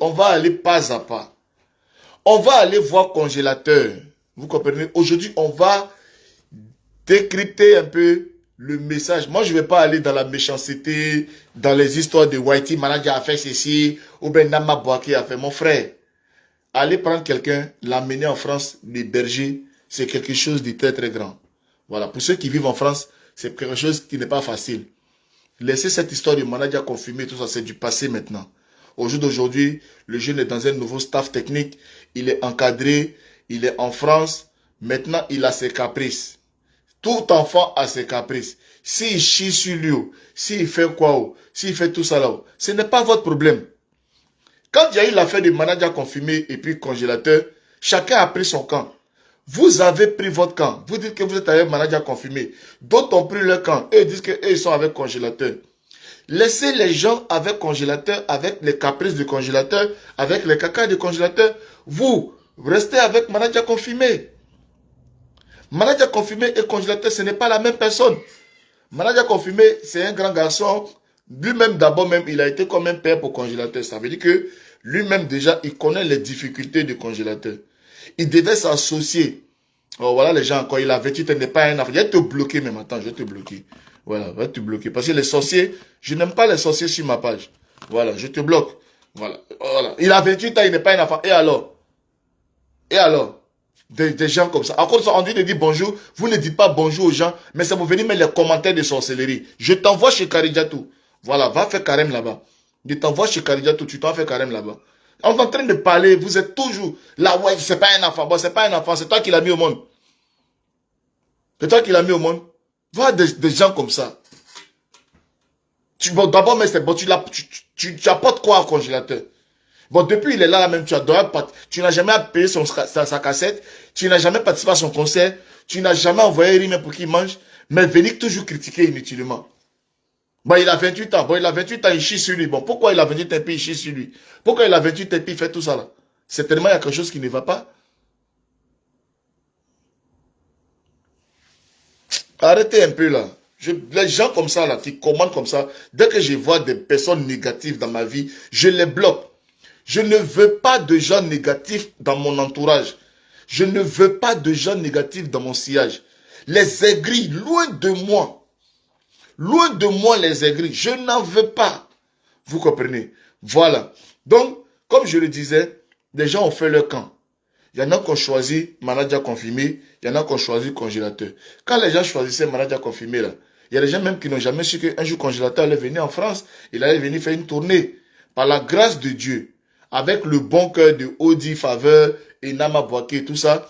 On va aller pas à pas. On va aller voir congélateur. Vous comprenez? Aujourd'hui, on va décrypter un peu le message. Moi, je ne vais pas aller dans la méchanceté, dans les histoires de Whitey Manager a fait ceci, ou bien Nama Bouaké a fait. Mon frère, aller prendre quelqu'un, l'amener en France, l'héberger, c'est quelque chose de très très grand. Voilà. Pour ceux qui vivent en France, c'est quelque chose qui n'est pas facile. Laissez cette histoire de manager confirmé, tout ça, c'est du passé maintenant. Au jour d'aujourd'hui, le jeune est dans un nouveau staff technique, il est encadré, il est en France, maintenant il a ses caprices. Tout enfant a ses caprices. S'il chie sur lui, s'il fait quoi, s'il fait tout ça là, ce n'est pas votre problème. Quand il y a eu l'affaire de manager confirmé et puis congélateur, chacun a pris son camp. Vous avez pris votre camp. Vous dites que vous êtes avec manager confirmé. D'autres ont pris leur camp. Eux disent qu'ils sont avec congélateur. Laissez les gens avec congélateur, avec les caprices du congélateur, avec les caca du congélateur. Vous restez avec manager confirmé. Manager confirmé et congélateur, ce n'est pas la même personne. Manager confirmé, c'est un grand garçon. Lui-même, d'abord même, il a été comme un père pour congélateur. Ça veut dire que lui-même, déjà, il connaît les difficultés du congélateur. Il devait s'associer. Oh, voilà les gens, quand il a 28 ans, il n'est pas un enfant. Je vais te bloquer même. Attends, je vais te bloquer. Voilà, je vais te bloquer. Parce que les sorciers, je n'aime pas les sorciers sur ma page. Voilà, je te bloque. Voilà. Voilà. Il a 28 ans, il n'est pas un enfant. Et alors? Et alors? Des gens comme ça. Encore ça, on dit de dire bonjour. Vous ne dites pas bonjour aux gens, mais ça vous venez mettre les commentaires de sorcellerie. Je t'envoie chez Karidiatou. Voilà, va faire carême là-bas. Je t'envoie chez Karidiatou, tu t'en fais carême là-bas. On est en train de parler, vous êtes toujours là, ouais, c'est pas un enfant. Bon, c'est pas un enfant, c'est toi qui l'as mis au monde. C'est toi qui l'as mis au monde. Vois des gens comme ça. Bon, d'abord, mais c'est bon, tu apportes quoi au congélateur? Bon, depuis il est là, même, tu n'as jamais payé sa cassette, tu n'as jamais participé à son concert, tu n'as jamais envoyé Rime pour qu'il mange, mais venir toujours critiquer inutilement. Bon, il a 28 ans. Bon, il a 28 ans, il chie sur lui. Bon, pourquoi il a 28 ans, puis il chie sur lui? Pourquoi il a 28 ans, puis il fait tout ça là? Certainement, il y a quelque chose qui ne va pas. Arrêtez un peu là. Les gens comme ça là, qui commandent comme ça, dès que je vois des personnes négatives dans ma vie, je les bloque. Je ne veux pas de gens négatifs dans mon entourage. Je ne veux pas de gens négatifs dans mon sillage. Les aigris, loin de moi. Loin de moi les aigris. Je n'en veux pas. Vous comprenez? Voilà. Donc, comme je le disais, les gens ont fait leur camp. Il y en a qui ont choisi manager confirmé. Il y en a qui ont choisi congélateur. Quand les gens choisissaient manager confirmé, là, il y a des gens même qui n'ont jamais su qu'un jour congélateur allait venir en France. Il allait venir faire une tournée. Par la grâce de Dieu. Avec le bon cœur de Audi Faveur et Nama Bouaké et tout ça,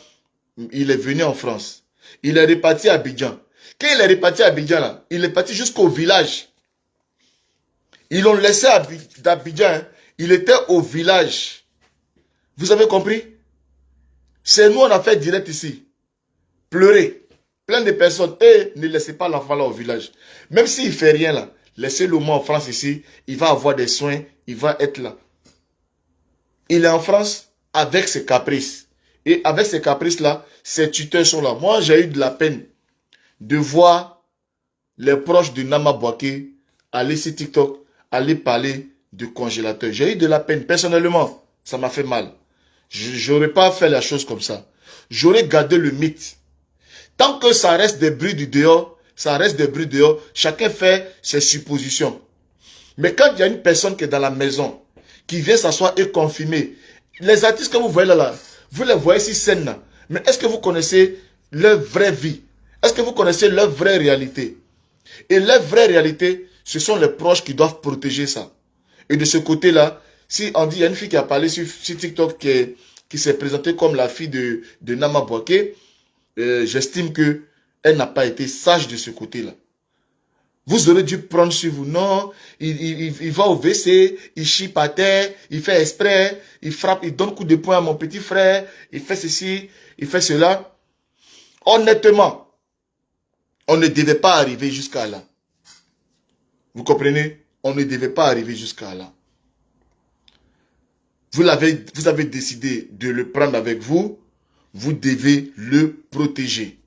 il est venu en France. Il est reparti à Abidjan. Quand il est reparti à Abidjan, là, il est parti jusqu'au village. Ils l'ont laissé à Abidjan. Hein. Il était au village. Vous avez compris? C'est nous, on a fait direct ici. Pleurer. Plein de personnes. Et ne laissez pas l'enfant là au village. Même s'il ne fait rien là, laissez-le moi en France ici. Il va avoir des soins. Il va être là. Il est en France avec ses caprices. Et avec ces caprices-là, ses tuteurs sont là. Moi, j'ai eu de la peine de voir les proches de Nama Bouaké aller sur TikTok, aller parler de congélateur. J'ai eu de la peine. Personnellement, ça m'a fait mal. Je n'aurais pas fait la chose comme ça. J'aurais gardé le mythe. Tant que ça reste des bruits du dehors, ça reste des bruits dehors, chacun fait ses suppositions. Mais quand il y a une personne qui est dans la maison, qui vient s'asseoir et confirmer, les artistes que vous voyez là, vous les voyez si scène là, mais est-ce que vous connaissez leur vraie vie? Est-ce que vous connaissez leur vraie réalité? Et leur vraie réalité, ce sont les proches qui doivent protéger ça. Et de ce côté-là, si on dit, il y a une fille qui a parlé sur TikTok qui s'est présentée comme la fille de Nama Bouaké, j'estime qu'elle n'a pas été sage de ce côté-là. Vous aurez dû prendre sur vous. Non, il va au WC, il chie par terre, il fait exprès, il frappe, il donne coup de poing à mon petit frère, il fait ceci, il fait cela. Honnêtement, on ne devait pas arriver jusqu'à là. Vous comprenez? On ne devait pas arriver jusqu'à là. Vous avez décidé de le prendre avec vous, vous devez le protéger.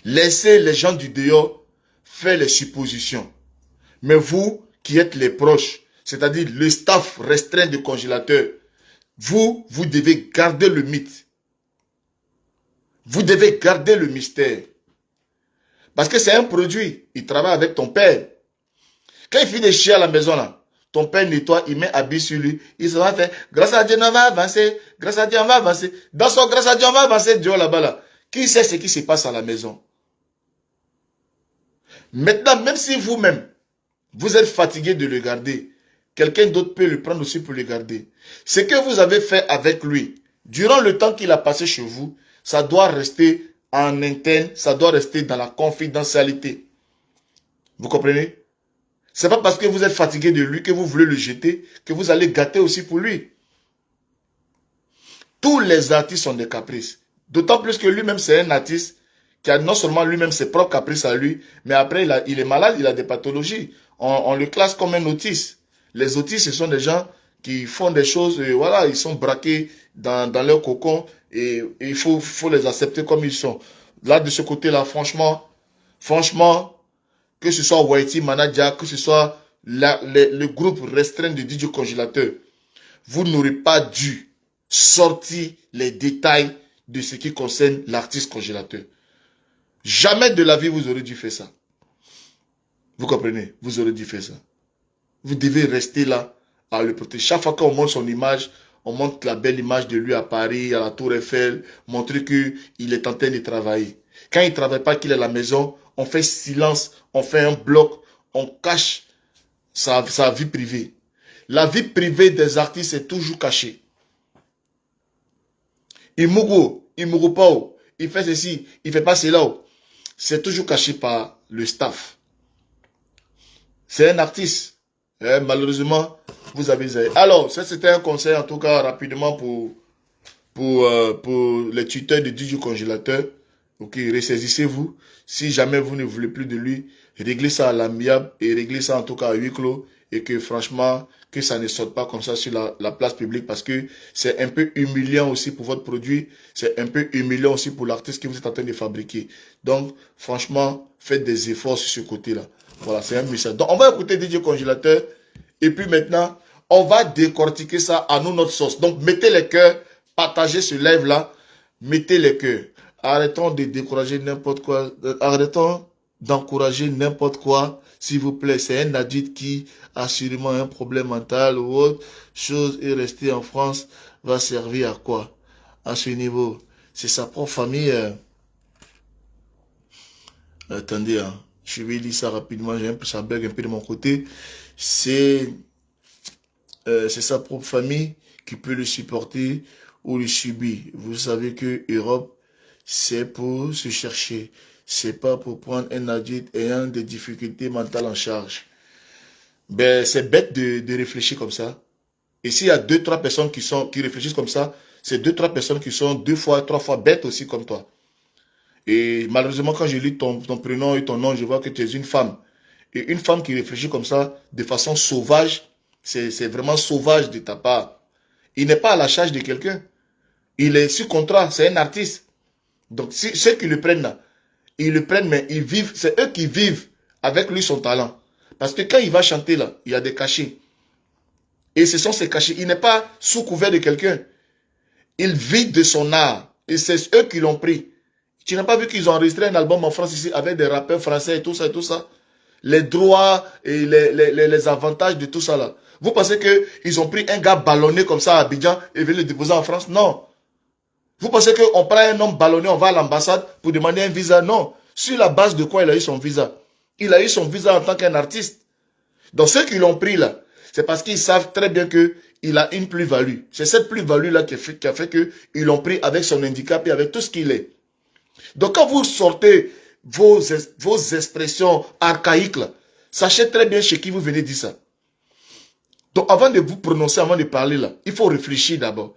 Laissez les gens du dehors faire les suppositions. Mais vous, qui êtes les proches, c'est-à-dire le staff restreint de congélateur, vous devez garder le mythe. Vous devez garder le mystère. Parce que c'est un produit. Il travaille avec ton père. Quand il finit de chier à la maison, là, ton père nettoie, il met habit sur lui. Il se va faire, grâce à Dieu, on va avancer. Grâce à Dieu, on va avancer. Dans son grâce à Dieu, on va avancer. Dieu là-bas, là. Qui sait ce qui se passe à la maison? Maintenant, même si vous-même, vous êtes fatigué de le garder, quelqu'un d'autre peut le prendre aussi pour le garder. Ce que vous avez fait avec lui, durant le temps qu'il a passé chez vous, ça doit rester en interne, ça doit rester dans la confidentialité. Vous comprenez? C'est pas parce que vous êtes fatigué de lui que vous voulez le jeter, que vous allez gâter aussi pour lui. Tous les artistes ont des caprices. D'autant plus que lui-même, c'est un artiste qui a non seulement lui-même ses propres caprices à lui, mais après, il est malade, il a des pathologies. On le classe comme un autiste. Les autistes, ce sont des gens qui font des choses, voilà, ils sont braqués dans leur cocon et il faut les accepter comme ils sont. Là, de ce côté-là, franchement, que ce soit Whitey Manager, que ce soit le groupe restreint de DJ Congélateur, vous n'aurez pas dû sortir les détails de ce qui concerne l'artiste congélateur. Jamais de la vie vous aurez dû faire ça. Vous comprenez? Vous aurez dû faire ça. Vous devez rester là à le protéger. Chaque fois qu'on montre son image, on montre la belle image de lui à Paris, à la Tour Eiffel, montrer qu'il est en train de travailler. Quand il ne travaille pas, qu'il est à la maison, on fait silence, on fait un bloc, on cache sa vie privée. La vie privée des artistes est toujours cachée. Il mourra pas, il fait ceci, il fait pas cela. C'est toujours caché par le staff. C'est un artiste. Malheureusement, vous avez... Alors, ça c'était un conseil en tout cas rapidement pour les tuteurs de DJ Congélateur. Ok, ressaisissez-vous. Si jamais vous ne voulez plus de lui, réglez ça à l'amiable et réglez ça en tout cas à huis clos. Et que franchement, que ça ne sorte pas comme ça sur la place publique parce que c'est un peu humiliant aussi pour votre produit. C'est un peu humiliant aussi pour l'artiste que vous êtes en train de fabriquer. Donc, franchement, faites des efforts sur ce côté-là. Voilà, c'est un message. Donc, on va écouter DJ Congélateur. Et puis maintenant, on va décortiquer ça à nous, notre sauce. Donc, mettez les cœurs, partagez ce live-là, mettez les cœurs. Arrêtons de décourager n'importe quoi. Arrêtons d'encourager n'importe quoi. S'il vous plaît, c'est un adulte qui a sûrement un problème mental ou autre chose et rester en France va servir à quoi? À ce niveau, c'est sa propre famille. Attendez, hein. Je vais lire ça rapidement. Ça bug un peu de mon côté. C'est sa propre famille qui peut le supporter ou le subir. Vous savez que Europe, c'est pour se chercher. C'est pas pour prendre un adulte ayant des difficultés mentales en charge. Ben, c'est bête de réfléchir comme ça. Et s'il y a 2-3 personnes qui réfléchissent comme ça, c'est 2-3 personnes qui sont 2 fois, 3 fois bêtes aussi comme toi. Et malheureusement, quand je lis ton prénom et ton nom, je vois que tu es une femme. Et une femme qui réfléchit comme ça, de façon sauvage, c'est vraiment sauvage de ta part. Il n'est pas à la charge de quelqu'un. Il est sous contrat, c'est un artiste. Donc, ceux qui le prennent là, ils le prennent, mais ils vivent, c'est eux qui vivent avec lui son talent. Parce que quand il va chanter là, il y a des cachets. Et ce sont ces cachets. Il n'est pas sous couvert de quelqu'un. Il vit de son art. Et c'est eux qui l'ont pris. Tu n'as pas vu qu'ils ont enregistré un album en France ici avec des rappeurs français et tout ça et tout ça? Les droits et les avantages de tout ça là. Vous pensez qu'ils ont pris un gars ballonné comme ça à Abidjan et veulent le déposer en France? Non. Vous pensez qu'on prend un homme ballonné, on va à l'ambassade pour demander un visa? Non. Sur la base de quoi il a eu son visa? Il a eu son visa en tant qu'un artiste. Donc ceux qui l'ont pris là, c'est parce qu'ils savent très bien qu'il a une plus-value. C'est cette plus-value là qui a fait qu'ils l'ont pris avec son handicap et avec tout ce qu'il est. Donc quand vous sortez vos expressions archaïques là, sachez très bien chez qui vous venez dire ça. Donc avant de vous prononcer, avant de parler là, il faut réfléchir d'abord.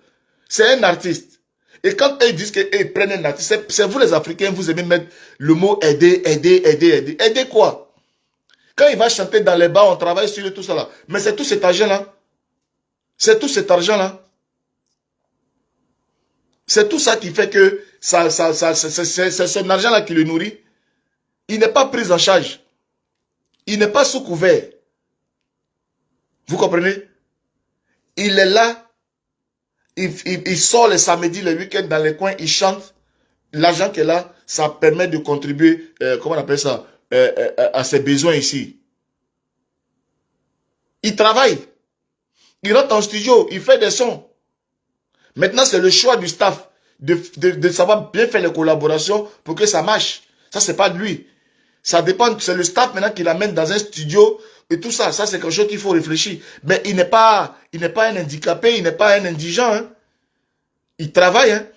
C'est un artiste. Et quand ils disent qu'ils prennent un artiste, c'est vous les Africains, vous aimez mettre le mot aider, aider, aider, aider. Aider quoi? Quand il va chanter dans les bars, on travaille sur tout ça là. Mais c'est tout cet argent-là. C'est tout cet argent-là. C'est tout ça qui fait que c'est son argent-là qui le nourrit. Il n'est pas pris en charge. Il n'est pas sous couvert. Vous comprenez? Il est là, il sort les samedis, les week-ends dans les coins, il chante. L'argent qu'elle a, ça permet de contribuer, comment on appelle ça, à ses besoins ici. Il travaille. Il rentre en studio, il fait des sons. Maintenant, c'est le choix du staff de savoir bien faire les collaborations pour que ça marche. Ça, c'est pas de lui. Ça dépend, c'est le staff maintenant qui l'amène dans un studio et tout ça. Ça, c'est quelque chose qu'il faut réfléchir. Mais il n'est pas un handicapé, il n'est pas un indigent. Hein. Il travaille. Hein.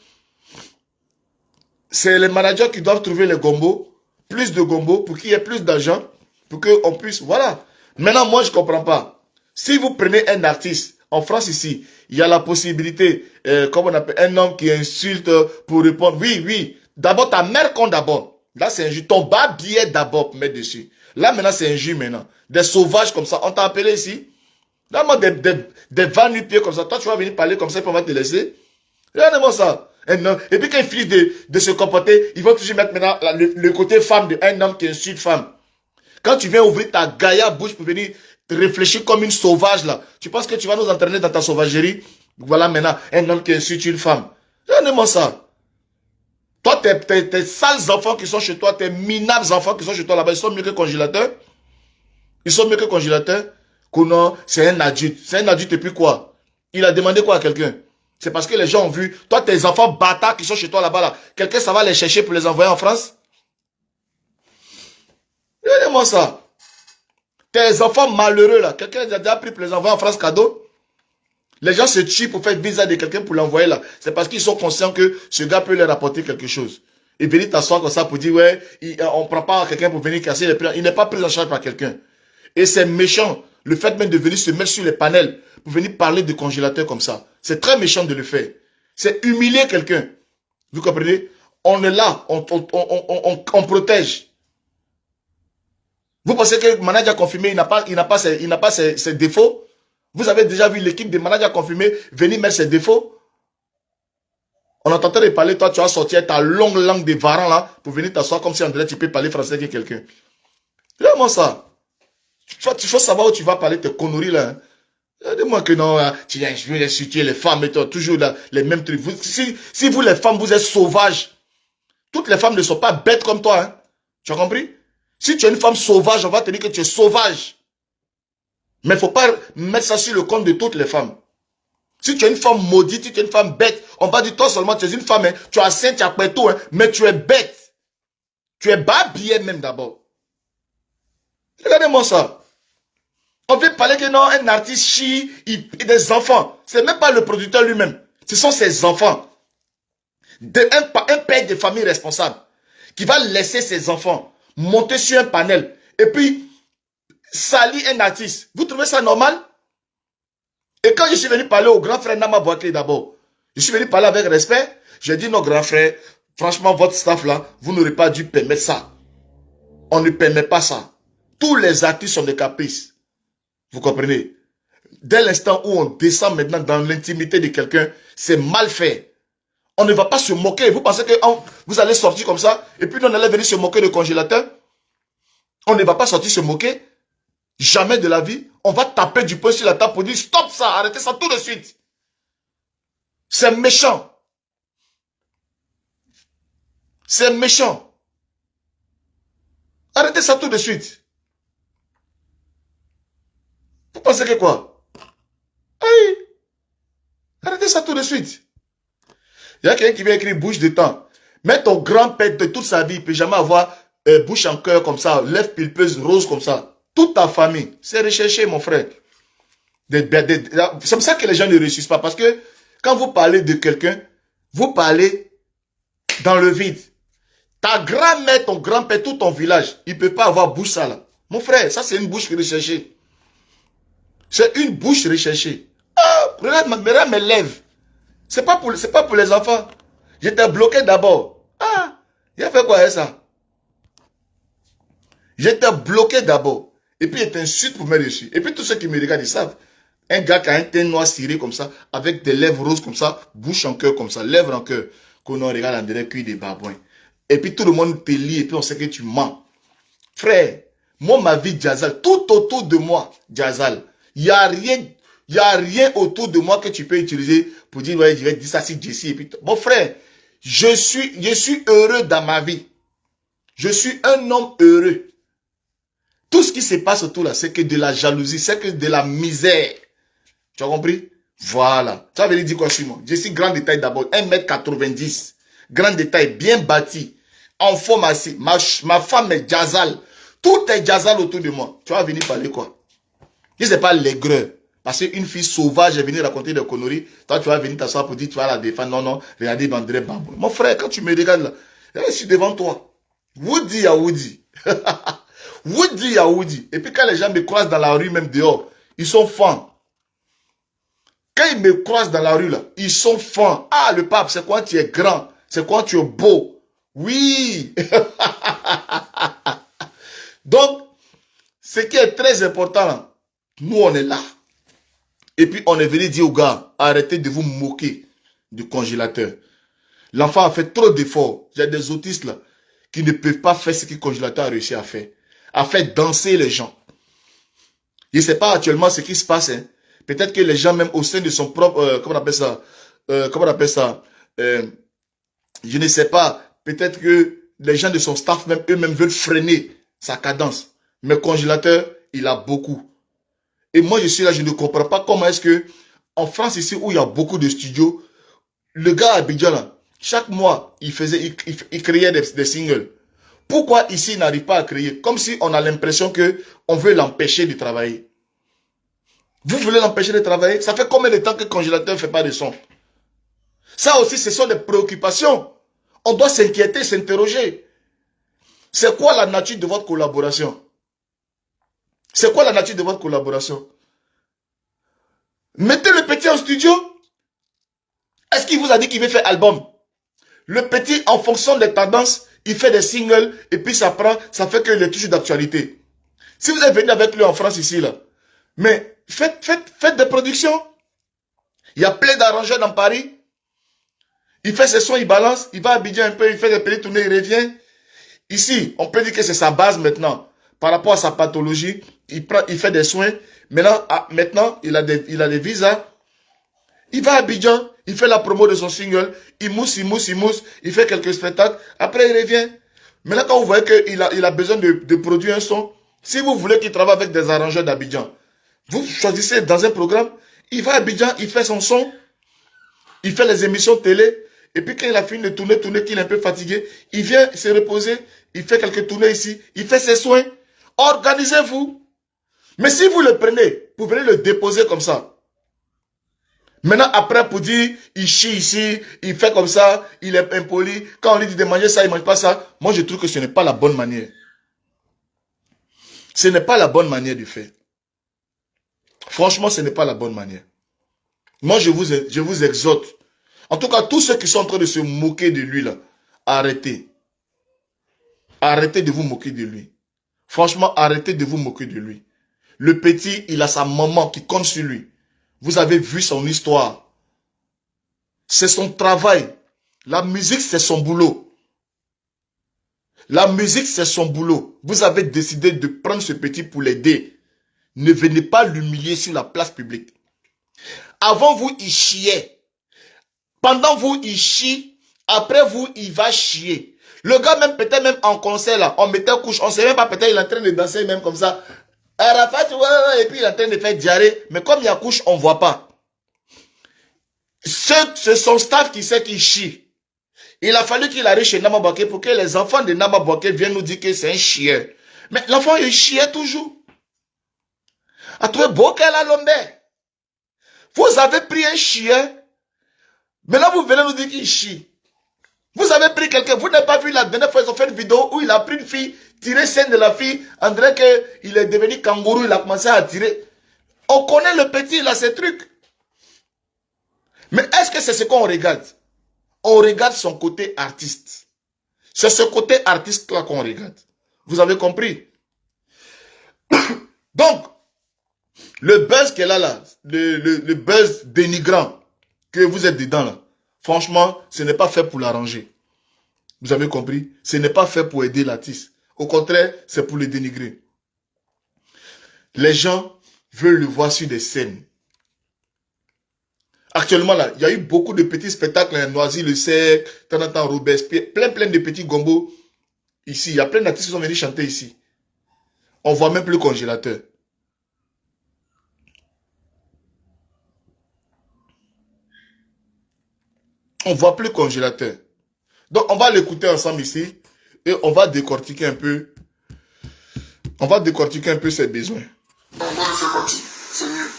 C'est les managers qui doivent trouver les gombos, plus de gombos pour qu'il y ait plus d'argent, pour qu'on puisse, voilà. Maintenant, moi, je ne comprends pas. Si vous prenez un artiste, en France ici, il y a la possibilité, comme on appelle, un homme qui insulte pour répondre, oui, oui, d'abord ta mère compte d'abord. Là, c'est injure. Ton bas billet d'abord pour mettre dessus. Là, maintenant, c'est injure maintenant. Des sauvages comme ça, on t'a appelé ici. Là, moi, des vannes du pied comme ça. Toi, tu vas venir parler comme ça, puis on va te laisser. Regardez-moi ça. Et puis quand ils finissent de se comporter, ils vont toujours mettre maintenant le côté femme d'un homme qui insulte femme. Quand tu viens ouvrir ta gaïa bouche pour venir réfléchir comme une sauvage là, tu penses que tu vas nous entraîner dans ta sauvagerie? Voilà maintenant un homme qui insulte une femme. Regardez-moi ça. Toi, tes sales enfants qui sont chez toi, tes minables enfants qui sont chez toi là-bas, ils sont mieux que congélateurs. Ils sont mieux que congélateurs. Que non, c'est un adulte. C'est un adulte et puis quoi? Il a demandé quoi à quelqu'un? C'est parce que les gens ont vu, toi, tes enfants bâtards qui sont chez toi là-bas, là, quelqu'un, ça va les chercher pour les envoyer en France? Regardez-moi ça. Tes enfants malheureux, là, quelqu'un les a déjà pris pour les envoyer en France cadeau? Les gens se tuent pour faire visa de quelqu'un pour l'envoyer là. C'est parce qu'ils sont conscients que ce gars peut leur apporter quelque chose. Et venir t'asseoir comme ça pour dire, ouais, on ne prend pas quelqu'un pour venir casser les prix. Il n'est pas pris en charge par quelqu'un. Et c'est méchant. Le fait même de venir se mettre sur les panels pour venir parler de congélateurs comme ça. C'est très méchant de le faire. C'est humilier quelqu'un. Vous comprenez? On est là, on protège. Vous pensez que le manager confirmé, il n'a pas ses défauts? Vous avez déjà vu l'équipe de managers confirmés venir mettre ses défauts? On est en train de parler, toi tu vas sortir ta longue langue de varan là pour venir t'asseoir comme si André tu peux parler français avec quelqu'un. Regarde-moi ça. Il faut savoir où tu vas parler tes conneries là. Hein. Dis-moi que non, tu as insulté les femmes et toi, toujours là, les mêmes trucs. Si vous les femmes, vous êtes sauvages, toutes les femmes ne sont pas bêtes comme toi. Hein. Tu as compris? Si tu es une femme sauvage, on va te dire que tu es sauvage. Mais il ne faut pas mettre ça sur le compte de toutes les femmes. Si tu es une femme maudite, si tu es une femme bête, on va dire toi seulement, tu es une femme, hein, tu as saint, tu as tout, hein, mais tu es bête. Tu es babillé même d'abord. Regardez-moi ça. On veut parler que non, un artiste chie, des enfants. C'est même pas le producteur lui-même. Ce sont ses enfants. Un père de famille responsable qui va laisser ses enfants monter sur un panel et puis salir un artiste. Vous trouvez ça normal? Et quand je suis venu parler au grand frère Nama Bouaké d'abord, je suis venu parler avec respect. J'ai dit non, grand frère, franchement, votre staff là, vous n'aurez pas dû permettre ça. On ne permet pas ça. Tous les artistes sont des caprices. Vous comprenez? Dès l'instant où on descend maintenant dans l'intimité de quelqu'un, c'est mal fait. On ne va pas se moquer. Vous pensez que vous allez sortir comme ça et puis on allait venir se moquer de congélateur? On ne va pas sortir se moquer. Jamais de la vie. On va taper du poing sur la table pour dire stop ça, arrêtez ça tout de suite. C'est méchant. C'est méchant. Arrêtez ça tout de suite. Vous pensez que quoi? Aïe. Arrêtez ça tout de suite. Il y a quelqu'un qui vient écrire bouche de temps. Mais ton grand-père de toute sa vie, il ne peut jamais avoir bouche en cœur comme ça, lèvres pulpeuses roses comme ça. Toute ta famille, c'est recherché, mon frère. C'est comme ça que les gens ne réussissent pas. Parce que quand vous parlez de quelqu'un, vous parlez dans le vide. Ta grand-mère, ton grand-père, tout ton village, il ne peut pas avoir bouche ça là. Mon frère, ça c'est une bouche recherchée. C'est une bouche recherchée. Ah, regarde mes lèvres. C'est pas pour les enfants. J'étais bloqué d'abord. Ah, il a fait quoi avec ça? J'étais bloqué d'abord. Et puis il t'insulte pour me dessus. Et puis tous ceux qui me regardent, ils savent. Un gars qui a un teint noir ciré comme ça, avec des lèvres roses comme ça, bouche en cœur comme ça, lèvres en cœur, qu'on regarde en direct cuit des babouins. Et puis tout le monde te lit et puis on sait que tu mens. Frère, moi ma vie Jazal, tout autour de moi, Jazal, Il n'y a rien. Il n'y a rien autour de moi que tu peux utiliser pour dire, ouais, je vais dire ça si Jessie. Et puis, mon frère, je suis heureux dans ma vie. Je suis un homme heureux. Tout ce qui se passe autour là, c'est que de la jalousie, c'est que de la misère. Tu as compris? Voilà. Tu avais dit quoi, Simon? Je suis grand de taille d'abord, 1m90. Grand de taille, bien bâti. En forme assez. Ma femme est jazal. Tout est jazal autour de moi. Tu vas venir parler quoi? Je ne sais pas l'aigreur. Parce qu'une fille sauvage est venue raconter des conneries. Toi, tu vas venir t'asseoir pour dire, tu vas la défendre. Non, non, regardez André Bambou. Mon frère, quand tu me regardes là, je suis devant toi. Woody à Woody. Woody à Woody. Et puis quand les gens me croisent dans la rue, même dehors, ils sont fans. Quand ils me croisent dans la rue là, ils sont fans. Ah, le pape, c'est quoi tu es grand? C'est quoi tu es beau? Oui. Donc, ce qui est très important là, nous on est là. Et puis on est venu dire aux gars, arrêtez de vous moquer du congélateur. L'enfant a fait trop d'efforts. Il y a des autistes là qui ne peuvent pas faire ce que le congélateur a réussi à faire. A fait danser les gens. Je ne sais pas actuellement ce qui se passe. Hein. Peut-être que les gens même au sein de son propre, comment on appelle ça, je ne sais pas. Peut-être que les gens de son staff même eux-mêmes veulent freiner sa cadence. Mais le congélateur, il a beaucoup. Et moi, je suis là, je ne comprends pas comment est-ce que, en France, ici, où il y a beaucoup de studios, le gars à Abidjan, là, chaque mois, il créait des singles. Pourquoi ici, il n'arrive pas à créer? Comme si on a l'impression qu'on veut l'empêcher de travailler. Vous voulez l'empêcher de travailler? Ça fait combien de temps que le congélateur ne fait pas de son? Ça aussi, ce sont des préoccupations. On doit s'inquiéter, s'interroger. C'est quoi la nature de votre collaboration? C'est quoi la nature de votre collaboration? Mettez le petit en studio. Est-ce qu'il vous a dit qu'il veut faire album? Le petit, en fonction des tendances, il fait des singles et puis ça fait que les touches d'actualité. Si vous êtes venu avec lui en France ici, là, mais faites des productions. Il y a plein d'arrangeurs dans Paris. Il fait ses sons, il balance, il va à Abidjan un peu, il fait des petites tournées, il revient. Ici, on peut dire que c'est sa base maintenant. Par rapport à sa pathologie, il fait des soins. Maintenant, il a des visas. Il va à Abidjan, il fait la promo de son single, il mousse, il fait quelques spectacles, après il revient. Maintenant, quand vous voyez qu'il a besoin de produire un son, si vous voulez qu'il travaille avec des arrangeurs d'Abidjan, vous choisissez dans un programme, il va à Abidjan, il fait son son, il fait les émissions télé, et puis quand il a fini de tourner, qu'il est un peu fatigué, il vient se reposer, il fait quelques tournées ici, il fait ses soins. Organisez-vous. Mais si vous le prenez, vous venez le déposer comme ça. Maintenant, après, pour dire, il chie ici, il fait comme ça, il est impoli. Quand on lui dit de manger ça, il ne mange pas ça. Moi, je trouve que ce n'est pas la bonne manière. Ce n'est pas la bonne manière de faire. Franchement, ce n'est pas la bonne manière. Moi, je vous exhorte. En tout cas, tous ceux qui sont en train de se moquer de lui, là, arrêtez. Arrêtez de vous moquer de lui. Franchement, arrêtez de vous moquer de lui. Le petit, il a sa maman qui compte sur lui. Vous avez vu son histoire. C'est son travail. La musique, c'est son boulot. La musique, c'est son boulot. Vous avez décidé de prendre ce petit pour l'aider. Ne venez pas l'humilier sur la place publique. Avant vous, il chiait. Pendant vous, il chie. Après vous, il va chier. Le gars, même peut-être même en concert, là, on mettait couche. On ne sait même pas, peut-être il est en train de danser même comme ça. Arafat, ouais, et puis il est en train de faire diarrhée. Mais comme il y a couche, on ne voit pas. C'est son staff qui sait qu'il chie. Il a fallu qu'il arrive chez Nama Bouaké pour que les enfants de Nama Bouaké viennent nous dire que c'est un chien. Mais l'enfant, il chiait toujours. A trouvé Bouaké la Lombe. Vous avez pris un chien. Maintenant, vous venez nous dire qu'il chie. Vous avez pris quelqu'un. Vous n'avez pas vu la dernière fois, ils ont fait une vidéo où il a pris une fille, tiré scène de la fille. On dirait qu'il est devenu kangourou, il a commencé à tirer. On connaît le petit, il a ses trucs. Mais est-ce que c'est ce qu'on regarde? On regarde son côté artiste. C'est ce côté artiste-là qu'on regarde. Vous avez compris? Donc, le buzz qu'elle a là, le buzz dénigrant que vous êtes dedans là, franchement, ce n'est pas fait pour l'arranger. Vous avez compris? Ce n'est pas fait pour aider l'artiste. Au contraire, c'est pour le dénigrer. Les gens veulent le voir sur des scènes. Actuellement, là, il y a eu beaucoup de petits spectacles, hein, Noisy-le-Sec, Tanatan Robespierre, plein de petits gombos ici. Il y a plein d'artistes qui sont venus chanter ici. On ne voit même plus le congélateur. On ne voit plus le congélateur. Donc, on va l'écouter ensemble ici et on va décortiquer un peu. On va décortiquer un peu ses besoins. On va le faire partie. C'est mieux.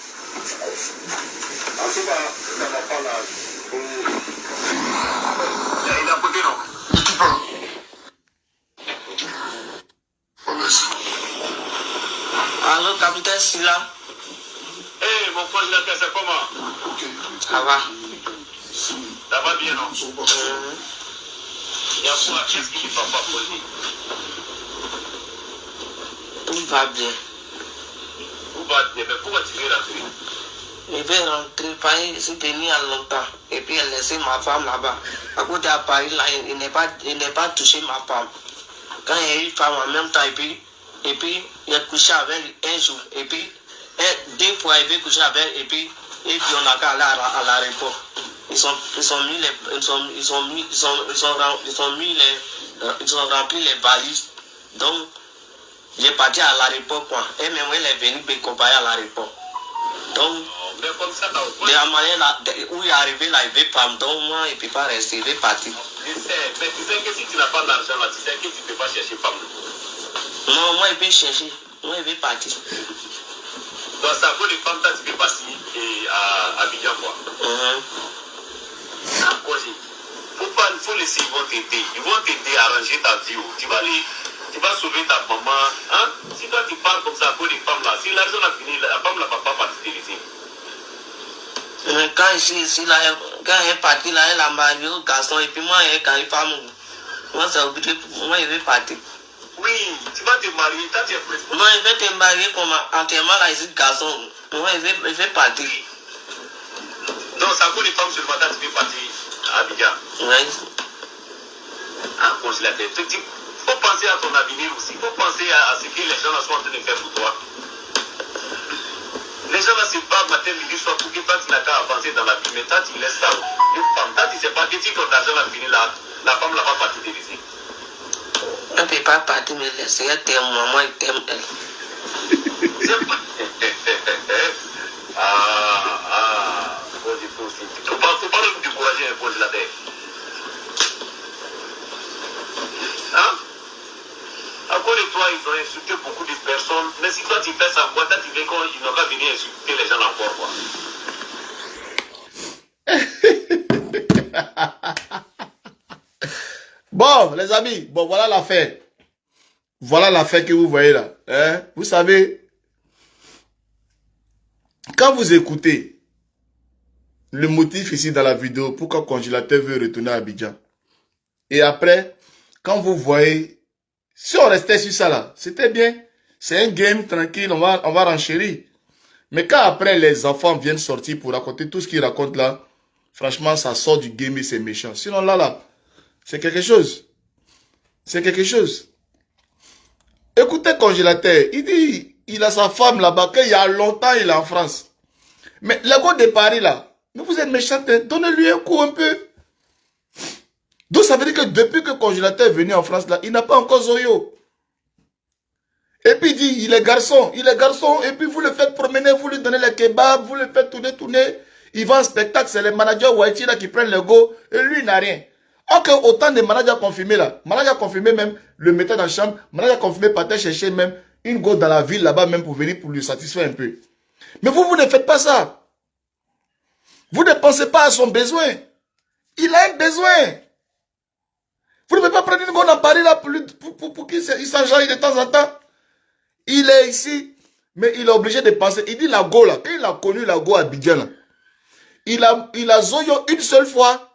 Il est à côté, non? De qui parle? Allô, capitaine Silla. Eh, mon congélateur, c'est comment? Ok. Ça va? Ça va bien, non? Il y a quoi? Qu'est-ce qui ne va pas poser? Tout va bien. Tout va bien, mais pourquoi tu veux rentrer? Je vais rentrer, Paris, je suis venu à longtemps. Et puis, elle laissé ma femme là-bas. À côté à Paris, là, il n'est pas touché ma femme. Quand il y a eu une femme en même temps, et puis il a couché avec elle un jour. Et puis, deux fois, il veut coucher avec elle. Et puis on a qu'à aller à l'aéroport. Ils ont rempli les valises. Donc, j'ai parti à l'aéroport, quoi. Et même elle est venue m'accompagner à l'aéroport. Donc, Mais comme ça, de la manière là, où il est arrivé là, il veut pas. Donc, moi, il ne peut pas rester, il veut partir. je sais, mais tu sais que si tu n'as pas d'argent là, tu sais que tu ne peux pas chercher femme. Non, moi, il veut chercher. Moi, il veut partir. Donc, ça vaut les femmes, toi, tu peux partir à Abidjan, quoi. Ah, quoi, il faut laisser, ils vont t'aider. Ils vont t'aider à arranger ta vie. Tu vas sauver ta maman. Hein? Si toi, tu parles comme ça à cause des femmes là, si l'argent a fini, la femme ne va pas partir ici. Mais quand ici là, quand elle est partie là, elle a marié au garçon. Et puis moi, quand il femme, moi, c'est obligé, moi, il veut partir. Oui, tu vas te marier, toi, tu es prêt. Non, il veut te marier comme entièrement là, ici, garçon. Moi, il veut partir. Donc, ça vaut les femmes seulement, toi, tu peux partir à Abidjan. Oui. Ah, congélateur. Il faut penser à ton avenir aussi. Il faut penser à ce que les gens là sont en train de faire pour toi. Les gens là se battent matin, midi, soir pour que toi tu n'as qu'à avancer dans la vie. Mais toi tu laisses ça. Une femme, toi tu ne sais pas que si ton argent a fini là, la femme là va partir de ici. Elle ne peut pas partir me laisser. Elle t'aime moi, il t'aime elle. Bon, il faut aussi. Il ne faut pas nous décourager un congélateur. Hein? Encore une fois, ils ont insulté beaucoup de personnes. Mais si toi tu fais ça, toi tu veux qu'ils n'ont pas venir insulter les gens encore, quoi. Bon, les amis, bon, voilà l'affaire. Voilà l'affaire que vous voyez là. Hein? Vous savez, quand vous écoutez le motif ici dans la vidéo, pourquoi le congélateur veut retourner à Abidjan. Et après, quand vous voyez, si on restait sur ça là, c'était bien. C'est un game tranquille, on va renchérir. Mais quand après les enfants viennent sortir pour raconter tout ce qu'ils racontent là, franchement, ça sort du game et c'est méchant. Sinon là, c'est quelque chose. C'est quelque chose. Écoutez, congélateur, il dit, il a sa femme là-bas, qu'il y a longtemps, il est en France. Mais le gars de Paris là, mais vous êtes méchant, donnez-lui un coup un peu. Donc ça veut dire que depuis que le congélateur est venu en France là, il n'a pas encore Zoyo. Et puis il dit, il est garçon, et puis vous le faites promener, vous lui donnez les kebabs, vous le faites tourner. Il va en spectacle, c'est les managers Whitey là qui prennent le go, et lui il n'a rien. Ok, autant de managers confirmés là, manager confirmé même, le mettait dans la chambre, manager confirmé partait chercher même une go dans la ville là-bas même pour venir pour lui satisfaire un peu. Mais vous ne faites pas ça. Vous ne pensez pas à son besoin. Il a un besoin. Vous ne pouvez pas prendre une go dans Paris là pour qu'il s'enjaille de temps en temps. Il est ici, mais il est obligé de penser. Il dit la go là, quand il a connu la go à Abidjan là, il a Zoyo une seule fois.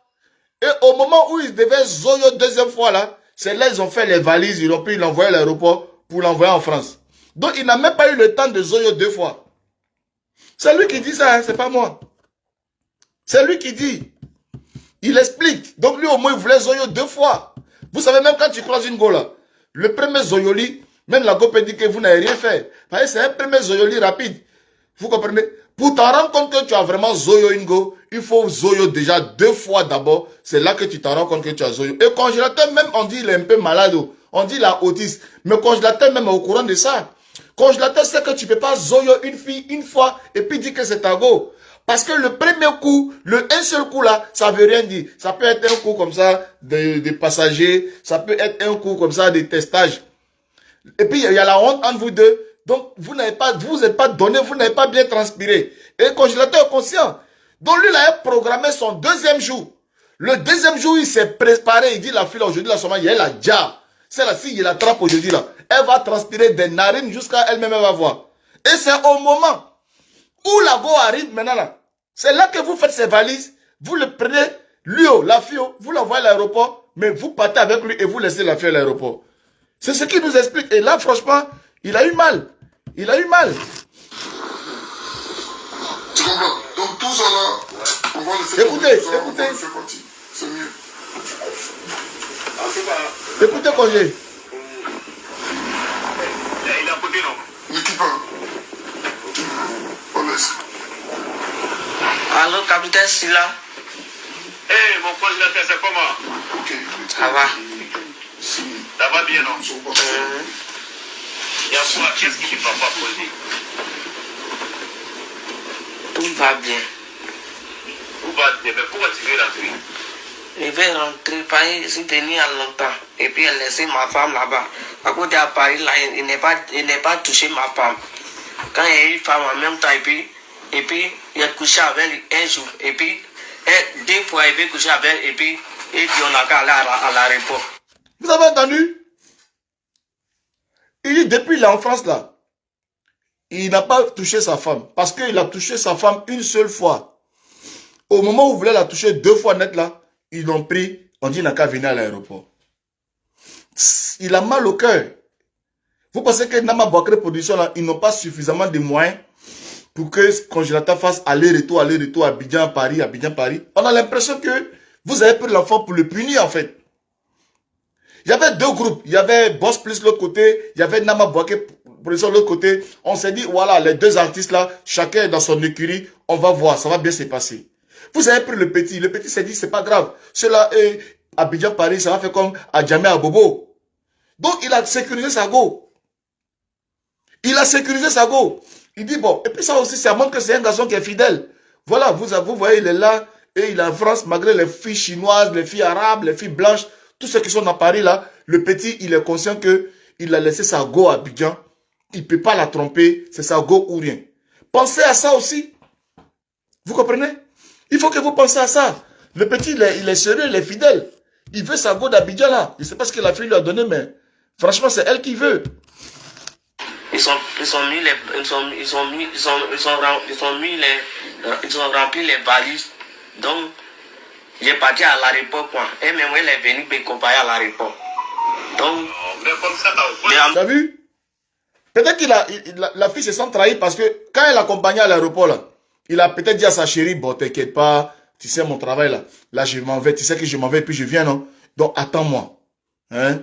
Et au moment où il devait Zoyo deuxième fois là, c'est là ils ont fait les valises, ils ont pris l'envoyer à l'aéroport pour l'envoyer en France. Donc il n'a même pas eu le temps de Zoyo deux fois. C'est lui qui dit ça, hein, c'est pas moi. C'est lui qui dit. Il explique. Donc lui au moins il voulait Zoyo deux fois. Vous savez même quand tu croises une go là, le premier Zoyoli, même la go peut dire que vous n'avez rien fait. Parce que c'est un premier Zoyoli rapide. Vous comprenez? Pour t'en rendre compte que tu as vraiment Zoyo Ingo, il faut Zoyo déjà 2 fois d'abord. C'est là que tu t'en rends compte que tu as Zoyo. Et congélateur, même on dit il est un peu malade. On dit il a autiste. Mais congélateur même est au courant de ça. Congélateur, c'est que tu ne peux pas Zoyo une fille une fois et puis dire que c'est ta go. Parce que le premier coup, un seul coup là, ça veut rien dire. Ça peut être un coup comme ça de passagers. Ça peut être un coup comme ça de testage. Et puis il y a la honte entre vous deux. Donc vous n'avez pas, vous n'êtes pas donné, vous n'avez pas bien transpiré. Et le congélateur est conscient. Donc lui, il a programmé son 2e jour. Le 2e jour, il s'est préparé. Il dit la fille aujourd'hui, là, seulement, il y a la dia. C'est la fille, il attrape aujourd'hui là. Elle va transpirer des narines jusqu'à elle-même, elle va voir. Et c'est au moment où la go arrive maintenant là. C'est là que vous faites ses valises. Vous le prenez, lui, la fille, vous l'envoyez à l'aéroport. Mais vous partez avec lui et vous laissez la fille à l'aéroport. C'est ce qu'il nous explique. Et là, franchement, il a eu mal. Il a eu mal. Tu comprends? Donc tout ça là, on va le faire. Écoutez, ça, écoutez. C'est mieux. Écoutez, congé. Il est à côté, non? Ne quitte pas. On laisse. Allô, capitaine Silla? Hé, mon congélateur, c'est comment? Ok. Ça va? Ça va bien, non? Il y a quoi? Qu'est-ce qui ne va pas poser? Tout va bien. Où va bien? Mais pourquoi tu veux rentrer? Je vais rentrer, Paris, je suis venu à longtemps. Et puis elle laissé ma femme là-bas. À côté à Paris, là, il n'est pas touché ma femme. Quand il y a eu une femme en même temps, et puis il a couché avec elle un jour. Et puis, 2 fois, il veut coucher avec elle. Et puis on a qu'à aller à l'aéroport. Vous avez entendu? Il dit depuis l'enfance là, il n'a pas touché sa femme. Parce qu'il a touché sa femme une seule fois. Au moment où il voulait la toucher 2 fois net là, ils l'ont pris, on dit il n'a qu'à venir à l'aéroport. Il a mal au cœur. Vous pensez que Nama Boakre Production là, ils n'ont pas suffisamment de moyens pour que ce congélateur fasse aller-retour, Abidjan, Paris, Abidjan, Paris. On a l'impression que vous avez pris l'enfant pour le punir en fait. Il y avait 2 groupes. Il y avait Boss Plus de l'autre côté. Il y avait Nama Boakre Production de l'autre côté. On s'est dit, voilà, les 2 artistes là, chacun est dans son écurie. On va voir, ça va bien se passer. Vous avez pris le petit. Le petit s'est dit, c'est pas grave. Cela est Abidjan, Paris, ça va faire comme à Djamé, à Bobo. Donc, il a sécurisé sa go. Il a sécurisé sa go. Il dit, bon, et puis ça aussi, ça montre que c'est un garçon qui est fidèle. Voilà, vous voyez, il est là, et il est en France, malgré les filles chinoises, les filles arabes, les filles blanches, tous ceux qui sont dans Paris là, le petit, il est conscient que il a laissé sa go à Abidjan. Il ne peut pas la tromper, c'est sa go ou rien. Pensez à ça aussi. Vous comprenez? Il faut que vous pensez à ça. Le petit, il est sérieux, il est fidèle. Il veut sa go d'Abidjan là. Je ne sais pas ce que la fille lui a donné, mais franchement, c'est elle qui veut. Ils ont rempli les valises. Donc, j'ai parti à l'aéroport, quoi. Et même elle est venue me accompagner à l'aéroport. Donc, Mais comme ça, tu as vu? Peut-être que la fille se sent trahie parce que quand elle l'accompagnait à l'aéroport, là, il a peut-être dit à sa chérie, bon, t'inquiète pas, tu sais mon travail là. Là, je m'en vais, tu sais que je m'en vais, puis je viens, non? Donc, attends-moi. Hein?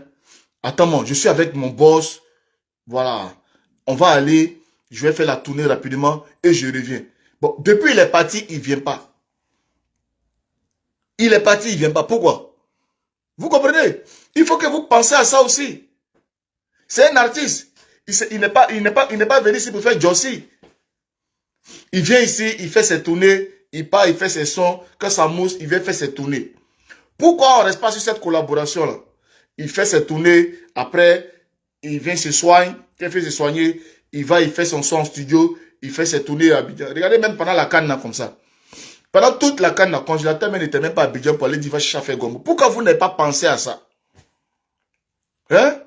Attends-moi, je suis avec mon boss. Voilà. On va aller, je vais faire la tournée rapidement et je reviens. Bon, depuis il est parti, il ne vient pas. Il est parti, il ne vient pas. Pourquoi? Vous comprenez? Il faut que vous pensiez à ça aussi. C'est un artiste. Il n'est pas venu ici pour faire Jossi. Il vient ici, il fait ses tournées, il part, il fait ses sons. Quand ça mousse, il vient faire ses tournées. Pourquoi on ne reste pas sur cette collaboration-là? Il fait ses tournées, après, il vient se soigner. Quand il fait se soigner, il va, il fait son son en studio, il fait ses tournées à Abidjan. Regardez même pendant la canne, comme ça. Pendant toute la canne, le congélateur n'était même pas à Abidjan pour aller dire, va chercher Gombo. Pourquoi vous n'avez pas pensé à ça? Hein?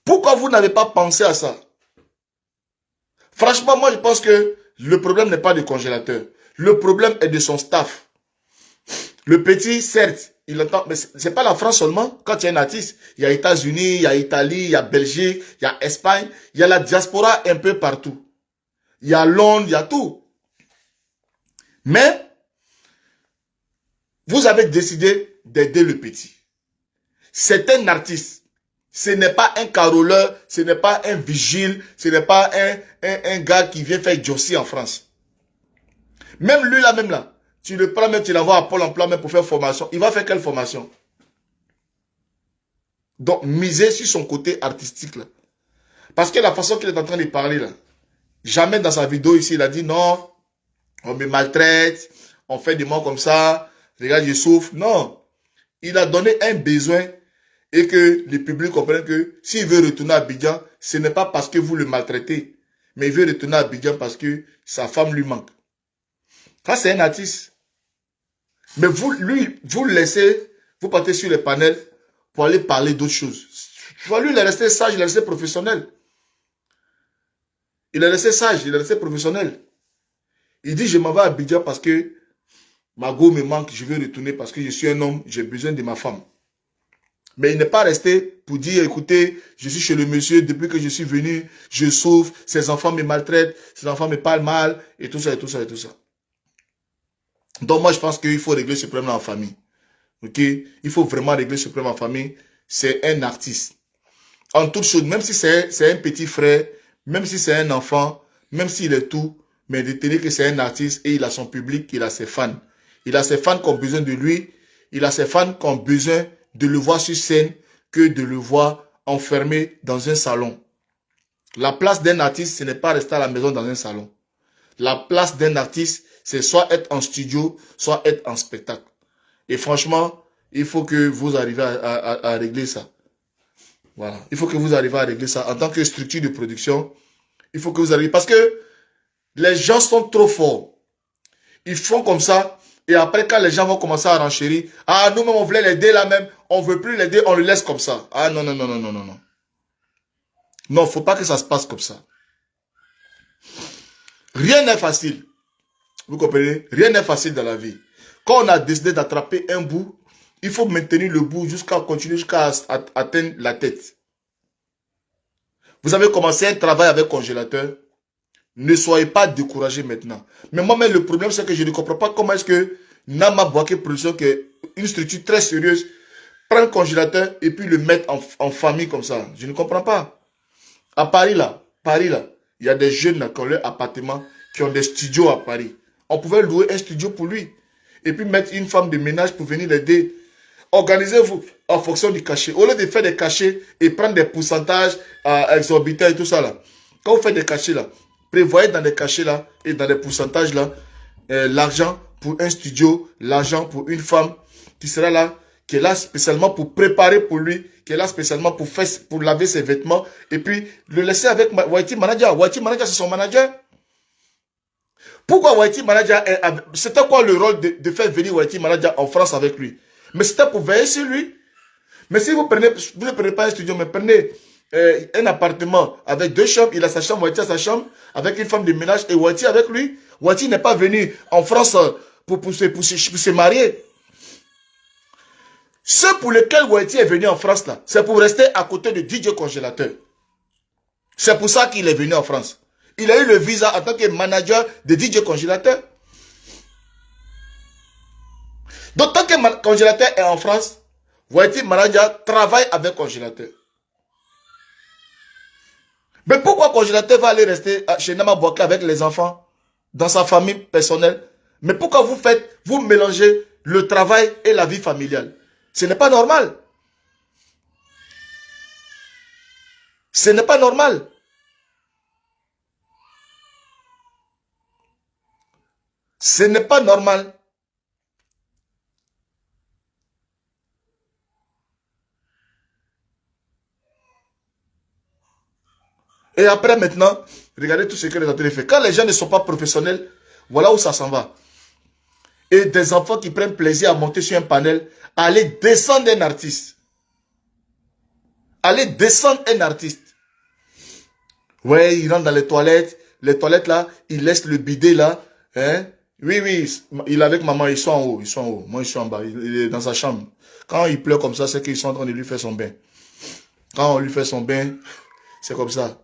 Pourquoi vous n'avez pas pensé à ça? Franchement, moi, je pense que le problème n'est pas du congélateur. Le problème est de son staff. Le petit, certes, il entend, mais c'est pas la France seulement. Quand il y a un artiste, il y a États-Unis, il y a Italie, il y a Belgique, il y a Espagne, il y a la diaspora un peu partout. Il y a Londres, il y a tout. Mais, vous avez décidé d'aider le petit. C'est un artiste. Ce n'est pas un caroleur, ce n'est pas un vigile, ce n'est pas un gars qui vient faire Jossi en France. Même lui là, tu le prends même, tu l'envoies à Pôle emploi même pour faire formation. Il va faire quelle formation? Donc, miser sur son côté artistique là. Parce que la façon qu'il est en train de parler là, jamais dans sa vidéo ici, il a dit non, on me maltraite, on fait des mots comme ça, regarde, je souffre. Non. Il a donné un besoin et que le public comprenne que s'il veut retourner à Abidjan, ce n'est pas parce que vous le maltraitez, mais il veut retourner à Abidjan parce que sa femme lui manque. Ça, c'est un artiste. Mais vous, lui, vous le laissez, vous partez sur les panels pour aller parler d'autres choses. Lui, il est resté sage, il est resté professionnel. Il est resté sage, il est resté professionnel. Il dit, je m'en vais à Abidjan parce que ma go me manque, je veux retourner parce que je suis un homme, j'ai besoin de ma femme. Mais il n'est pas resté pour dire, écoutez, je suis chez le monsieur, depuis que je suis venu, je souffre, ses enfants me maltraitent, ses enfants me parlent mal, et tout ça, et tout ça, et tout ça. Donc moi, je pense qu'il faut régler ce problème en famille. Ok? Il faut vraiment régler ce problème en famille. C'est un artiste. En toute chose, même si c'est un petit frère, même si c'est un enfant, même s'il est tout, mais retenez que c'est un artiste et il a son public, il a ses fans. Il a ses fans qui ont besoin de lui, il a ses fans qui ont besoin de le voir sur scène que de le voir enfermé dans un salon. La place d'un artiste, ce n'est pas rester à la maison dans un salon. La place d'un artiste, c'est soit être en studio, soit être en spectacle. Et franchement, il faut que vous arriviez à régler ça. Voilà. Il faut que vous arriviez à régler ça. En tant que structure de production, il faut que vous arriviez. Parce que les gens sont trop forts. Ils font comme ça. Et après, quand les gens vont commencer à renchérir, ah, nous-mêmes, on voulait l'aider là même. On ne veut plus l'aider, on le laisse comme ça. Ah, non, non, non, non, non, non, non. Non, il ne faut pas que ça se passe comme ça. Rien n'est facile. Vous comprenez? Rien n'est facile dans la vie. Quand on a décidé d'attraper un bout, il faut maintenir le bout jusqu'à continuer, jusqu'à atteindre la tête. Vous avez commencé un travail avec congélateur. Ne soyez pas découragés maintenant. Mais moi-même, le problème, c'est que je ne comprends pas comment est-ce que Nama Bouaké Production, qui est une structure très sérieuse, prend un congélateur et puis le met en famille comme ça. Je ne comprends pas. À Paris, là, il y a des jeunes là, qui ont leur appartement, qui ont des studios à Paris. On pouvait louer un studio pour lui. Et puis mettre une femme de ménage pour venir l'aider. Organisez-vous en fonction du cachet. Au lieu de faire des cachets et prendre des pourcentages exorbitants et tout ça là. Quand vous faites des cachets là, prévoyez dans les cachets là et dans les pourcentages là, l'argent pour un studio, l'argent pour une femme qui sera là, qui est là spécialement pour préparer pour lui, qui est là spécialement pour laver ses vêtements et puis le laisser avec Whitey Manager. Whitey Manager, c'est son manager. Pourquoi Whitey Manager, c'était quoi le rôle de faire venir Whitey Manager en France avec lui? Mais c'était pour veiller sur lui. Mais si vous ne prenez pas un studio, mais prenez un appartement avec 2 chambres, il a sa chambre, Whitey a sa chambre, avec une femme de ménage et Whitey avec lui. Whitey n'est pas venu en France pour se marier. Ceux pour lesquels Whitey est venu en France, là, c'est pour rester à côté de DJ Congélateur. C'est pour ça qu'il est venu en France. Il a eu le visa en tant que manager de DJ Congélateur. Donc, tant que Congélateur est en France, Whitey Manager travaille avec Congélateur. Mais pourquoi Congélateur va aller rester chez Nama Bouaké avec les enfants, dans sa famille personnelle? Mais pourquoi vous mélangez le travail et la vie familiale? Ce n'est pas normal. Ce n'est pas normal. Ce n'est pas normal. Et après maintenant, regardez tout ce que les autres font. Quand les gens ne sont pas professionnels, voilà où ça s'en va. Et des enfants qui prennent plaisir à monter sur un panel, à aller descendre un artiste. Aller descendre un artiste. Ouais, il rentre dans les toilettes là, il laisse le bidet là. Hein? Oui, il est avec maman, ils sont en haut, Moi, je suis en bas, il est dans sa chambre. Quand il pleure comme ça, c'est qu'ils sont en train de lui faire son bain. Quand on lui fait son bain, c'est comme ça.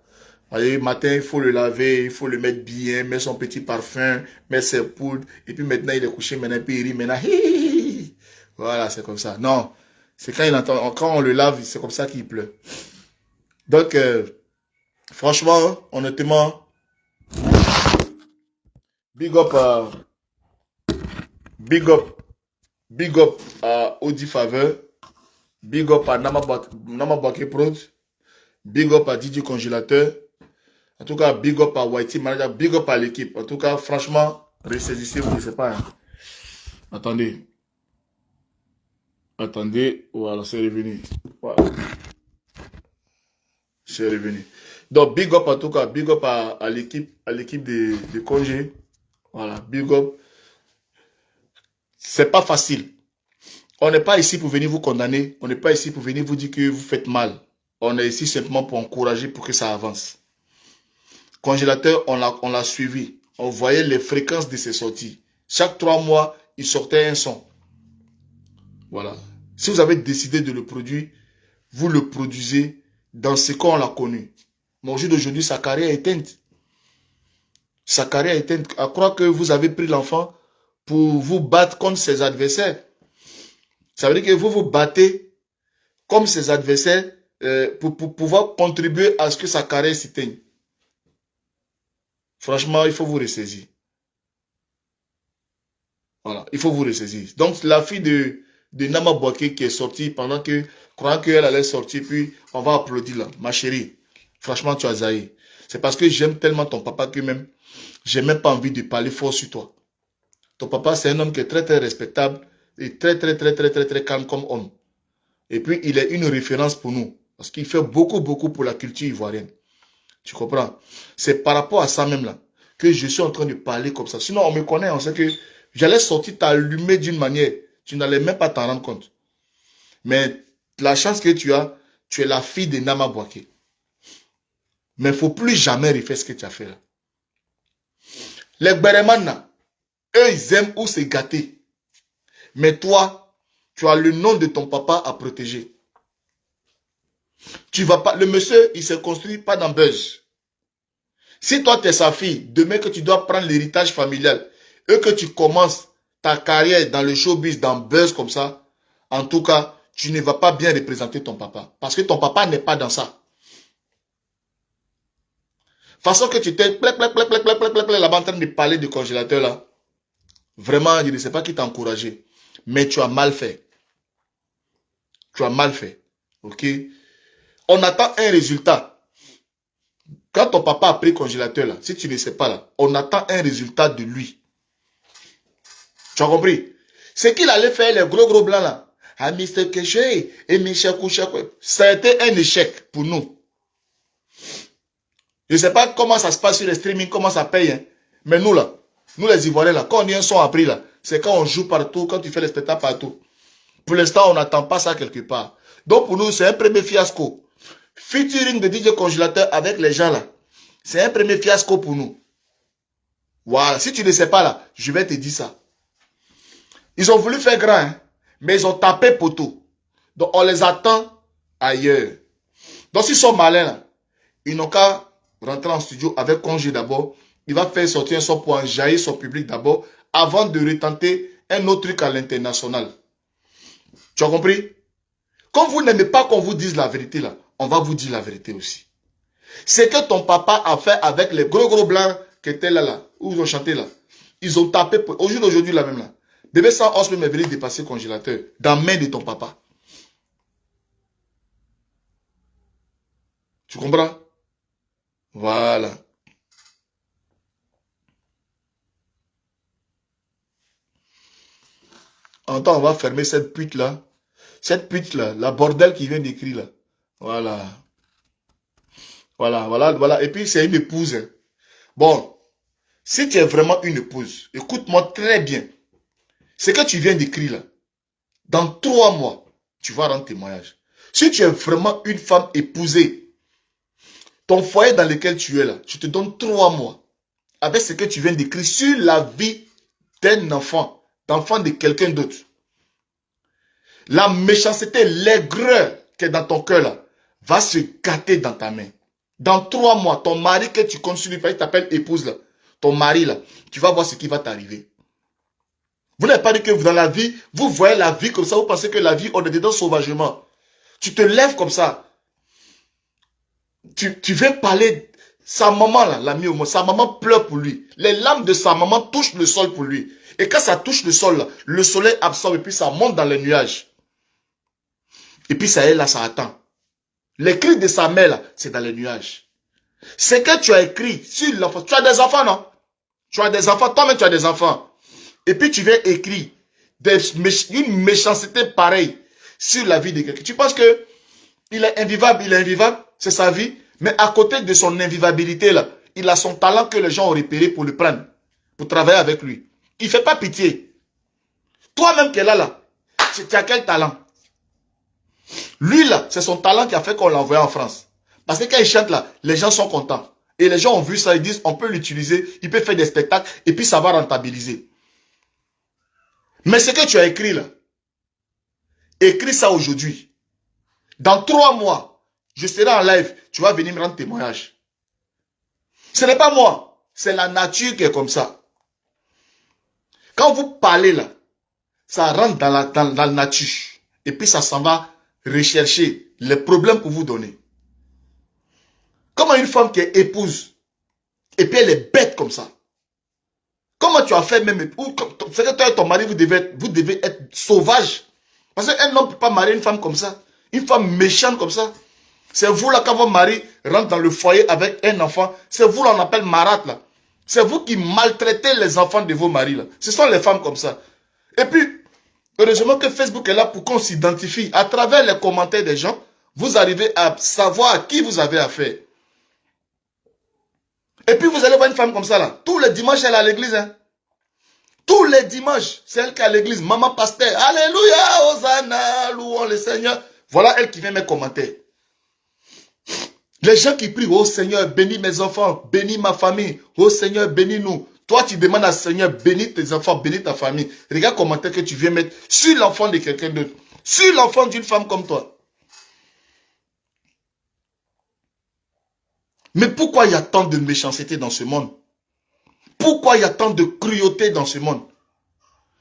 Le matin, il faut le laver, il faut le mettre bien, mettre son petit parfum, mettre ses poudres. Et puis maintenant, il est couché, maintenant, puis il rit, maintenant, hi. Voilà, c'est comme ça. Non, C'est quand il entend, quand on le lave, c'est comme ça qu'il pleure. Donc, franchement, honnêtement, big up à, big up, big up à Audi Faveur, big up à Nama Baké Prod, big up à Didier Congélateur, en tout cas, big up à Whitey Manager, big up à l'équipe. En tout cas, franchement, ressaisissez-vous, je sais pas. Hein. Attendez. Attendez, voilà, c'est revenu. Voilà. C'est revenu. Donc, big up en tout cas, big up à l'équipe de Congé. Voilà, big up. C'est pas facile. On n'est pas ici pour venir vous condamner. On n'est pas ici pour venir vous dire que vous faites mal. On est ici simplement pour encourager pour que ça avance. Congélateur, on l'a suivi. On voyait les fréquences de ses sorties. Chaque 3 mois, il sortait un son. Voilà. Si vous avez décidé de le produire, vous le produisez dans ce qu'on l'a connu. Mais au jour d'aujourd'hui, sa carrière est éteinte. Sa carrière est éteinte. À croire que vous avez pris l'enfant pour vous battre contre ses adversaires. Ça veut dire que vous vous battez comme ses adversaires pour pouvoir contribuer à ce que sa carrière s'éteigne. Franchement, il faut vous ressaisir. Voilà, il faut vous ressaisir. Donc, la fille de Nama Baké qui est sortie pendant que, croyant qu'elle allait sortir, puis on va applaudir là. Ma chérie, franchement, tu as zaï. C'est parce que j'aime tellement ton papa que même, j'ai même pas envie de parler fort sur toi. Ton papa, c'est un homme qui est très, très respectable et très, très, très, très, très, très calme comme homme. Et puis, il est une référence pour nous. Parce qu'il fait beaucoup, beaucoup pour la culture ivoirienne. Tu comprends? C'est par rapport à ça même là que je suis en train de parler comme ça. Sinon, on me connaît, on sait que j'allais sortir t'allumer d'une manière. Tu n'allais même pas t'en rendre compte. Mais la chance que tu as, tu es la fille de Nama Baké. Mais il ne faut plus jamais refaire ce que tu as fait là. Les Beremana, eux, ils aiment où se gâter. Mais toi, tu as le nom de ton papa à protéger. Tu vas pas, le monsieur, il ne se construit pas dans Buzz. Si toi, tu es sa fille, demain que tu dois prendre l'héritage familial et que tu commences ta carrière dans le showbiz, dans Buzz comme ça, en tout cas, tu ne vas pas bien représenter ton papa. Parce que ton papa n'est pas dans ça. Façon que tu t'es là-bas en train de parler du congélateur là. Vraiment, je ne sais pas qui t'a encouragé. Mais tu as mal fait. Tu as mal fait. Ok? On attend un résultat. Quand ton papa a pris le congélateur là, si tu ne sais pas là, on attend un résultat de lui. Tu as compris? Ce qu'il allait faire, les gros blancs là, à Mr. Kéché et Michel Kouchek, ça a été un échec pour nous. Je ne sais pas comment ça se passe sur le streaming, comment ça paye, hein. Mais nous là, nous les Ivoiriens là, quand on y a un son appris là, c'est quand on joue partout, quand tu fais les spectacles partout. Pour l'instant, on n'attend pas ça quelque part. Donc pour nous, c'est un premier fiasco. Featuring de DJ Congélateur avec les gens là, c'est un premier fiasco pour nous. Voilà, si tu ne sais pas là, je vais te dire ça. Ils ont voulu faire grand, hein, mais ils ont tapé poteau. Donc on les attend ailleurs. Donc s'ils sont malins là, ils n'ont qu'à rentrer en studio avec Congé d'abord. Il va faire sortir un son pour enjailler son public d'abord, avant de retenter un autre truc à l'international. Tu as compris? Comme vous n'aimez pas qu'on vous dise la vérité là, on va vous dire la vérité aussi. C'est que ton papa a fait avec les gros blancs qui étaient là, où ils ont chanté là. Ils ont tapé, au jour d'aujourd'hui là même là. Bébé 111 peut me venir dépasser le congélateur dans la main de ton papa. Tu comprends? Voilà. En temps, on va fermer cette pute là. Cette pute là, la bordel qui vient d'écrire là. Voilà. Voilà. Et puis c'est une épouse. Hein. Bon, si tu es vraiment une épouse, écoute-moi très bien. Ce que tu viens d'écrire là, dans 3 mois, tu vas rendre témoignage. Si tu es vraiment une femme épousée, ton foyer dans lequel tu es là, je te donne 3 mois. Avec ce que tu viens d'écrire sur la vie d'un enfant, d'enfant de quelqu'un d'autre. La méchanceté, l'aigreur qui est dans ton cœur là, va se gâter dans ta main. Dans 3 mois, ton mari que tu consultes, il t'appelle épouse là, ton mari là, tu vas voir ce qui va t'arriver. Vous n'avez pas dit que dans la vie, vous voyez la vie comme ça, vous pensez que la vie, on est dedans sauvagement. Tu te lèves comme ça. Tu viens parler, sa maman là, l'a mis au monde, sa maman pleure pour lui. Les larmes de sa maman touchent le sol pour lui. Et quand ça touche le sol, là, le soleil absorbe et puis ça monte dans les nuages. Et puis ça est là, ça attend. Les cris de sa mère là, c'est dans les nuages. C'est que tu as écrit sur l'enfant. Tu as des enfants, non? Tu as des enfants, toi-même tu as des enfants. Et puis tu viens écrire une méchanceté pareille sur la vie de quelqu'un. Tu penses que il est invivable, c'est sa vie. Mais à côté de son invivabilité, là, il a son talent que les gens ont repéré pour le prendre, pour travailler avec lui. Il ne fait pas pitié. Toi-même qui es là, tu as quel talent? Lui, là, c'est son talent qui a fait qu'on l'a envoyé en France. Parce que quand il chante, là, les gens sont contents. Et les gens ont vu ça, ils disent, on peut l'utiliser, il peut faire des spectacles, et puis ça va rentabiliser. Mais ce que tu as écrit, là, écris ça aujourd'hui. Dans 3 mois, je serai en live, tu vas venir me rendre témoignage. Ce n'est pas moi, c'est la nature qui est comme ça. Quand vous parlez là, ça rentre dans la nature. Et puis ça s'en va rechercher les problèmes pour vous donner. Comment une femme qui est épouse, et puis elle est bête comme ça. Comment tu as fait même, c'est que toi et ton mari, vous devez être sauvage. Parce qu'un homme ne peut pas marier une femme comme ça. Une femme méchante comme ça. C'est vous là, quand votre mari rentre dans le foyer avec un enfant, c'est vous là, on appelle marâtre là. C'est vous qui maltraitez les enfants de vos maris là. Ce sont les femmes comme ça. Et puis, heureusement que Facebook est là pour qu'on s'identifie. À travers les commentaires des gens, vous arrivez à savoir à qui vous avez affaire. Et puis vous allez voir une femme comme ça là. Tous les dimanches, elle est à l'église. Hein. Tous les dimanches, c'est elle qui est à l'église. Maman pasteur, alléluia, Hosanna, louons le Seigneur. Voilà elle qui vient mes commentaires. Les gens qui prient, oh Seigneur, bénis mes enfants, bénis ma famille. Oh Seigneur, bénis-nous. Toi, tu demandes à Seigneur, bénis tes enfants, bénis ta famille. Regarde le commentaire que tu viens mettre sur l'enfant de quelqu'un d'autre. Sur l'enfant d'une femme comme toi. Mais pourquoi il y a tant de méchanceté dans ce monde? Pourquoi il y a tant de cruauté dans ce monde?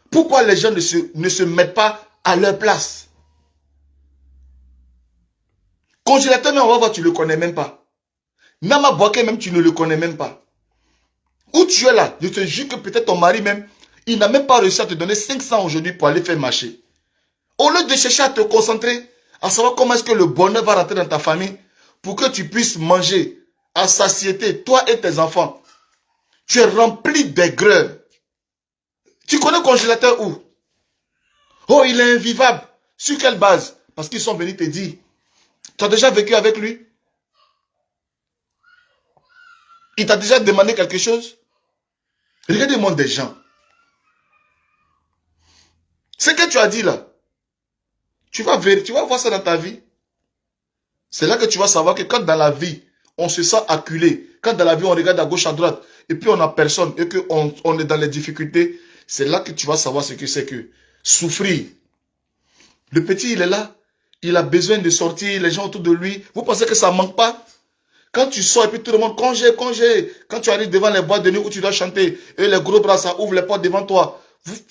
Pourquoi les gens ne se mettent pas à leur place? Congélateur, même on va voir, tu ne le connais même pas. Nama Boaké, même tu ne le connais même pas. Où tu es là, je te jure que peut-être ton mari même, il n'a même pas réussi à te donner 500 aujourd'hui pour aller faire marcher. Au lieu de chercher à te concentrer, à savoir comment est-ce que le bonheur va rentrer dans ta famille, pour que tu puisses manger à satiété, toi et tes enfants. Tu es rempli d'aigreur. Tu connais le congélateur où? Oh, il est invivable. Sur quelle base? Parce qu'ils sont venus te dire. Tu as déjà vécu avec lui? Il t'a déjà demandé quelque chose? Regardez le monde des gens. Ce que tu as dit là, tu vas voir ça dans ta vie. C'est là que tu vas savoir que quand dans la vie, on se sent acculé, quand dans la vie, on regarde à gauche, à droite, et puis on n'a personne, et qu'on est dans les difficultés, c'est là que tu vas savoir ce que c'est que souffrir. Le petit, il est là, il a besoin de sortir, les gens autour de lui. Vous pensez que ça ne manque pas? Quand tu sors et puis tout le monde, congé, congé. Quand tu arrives devant les boîtes de nuit où tu dois chanter, et les gros bras, ça ouvre les portes devant toi.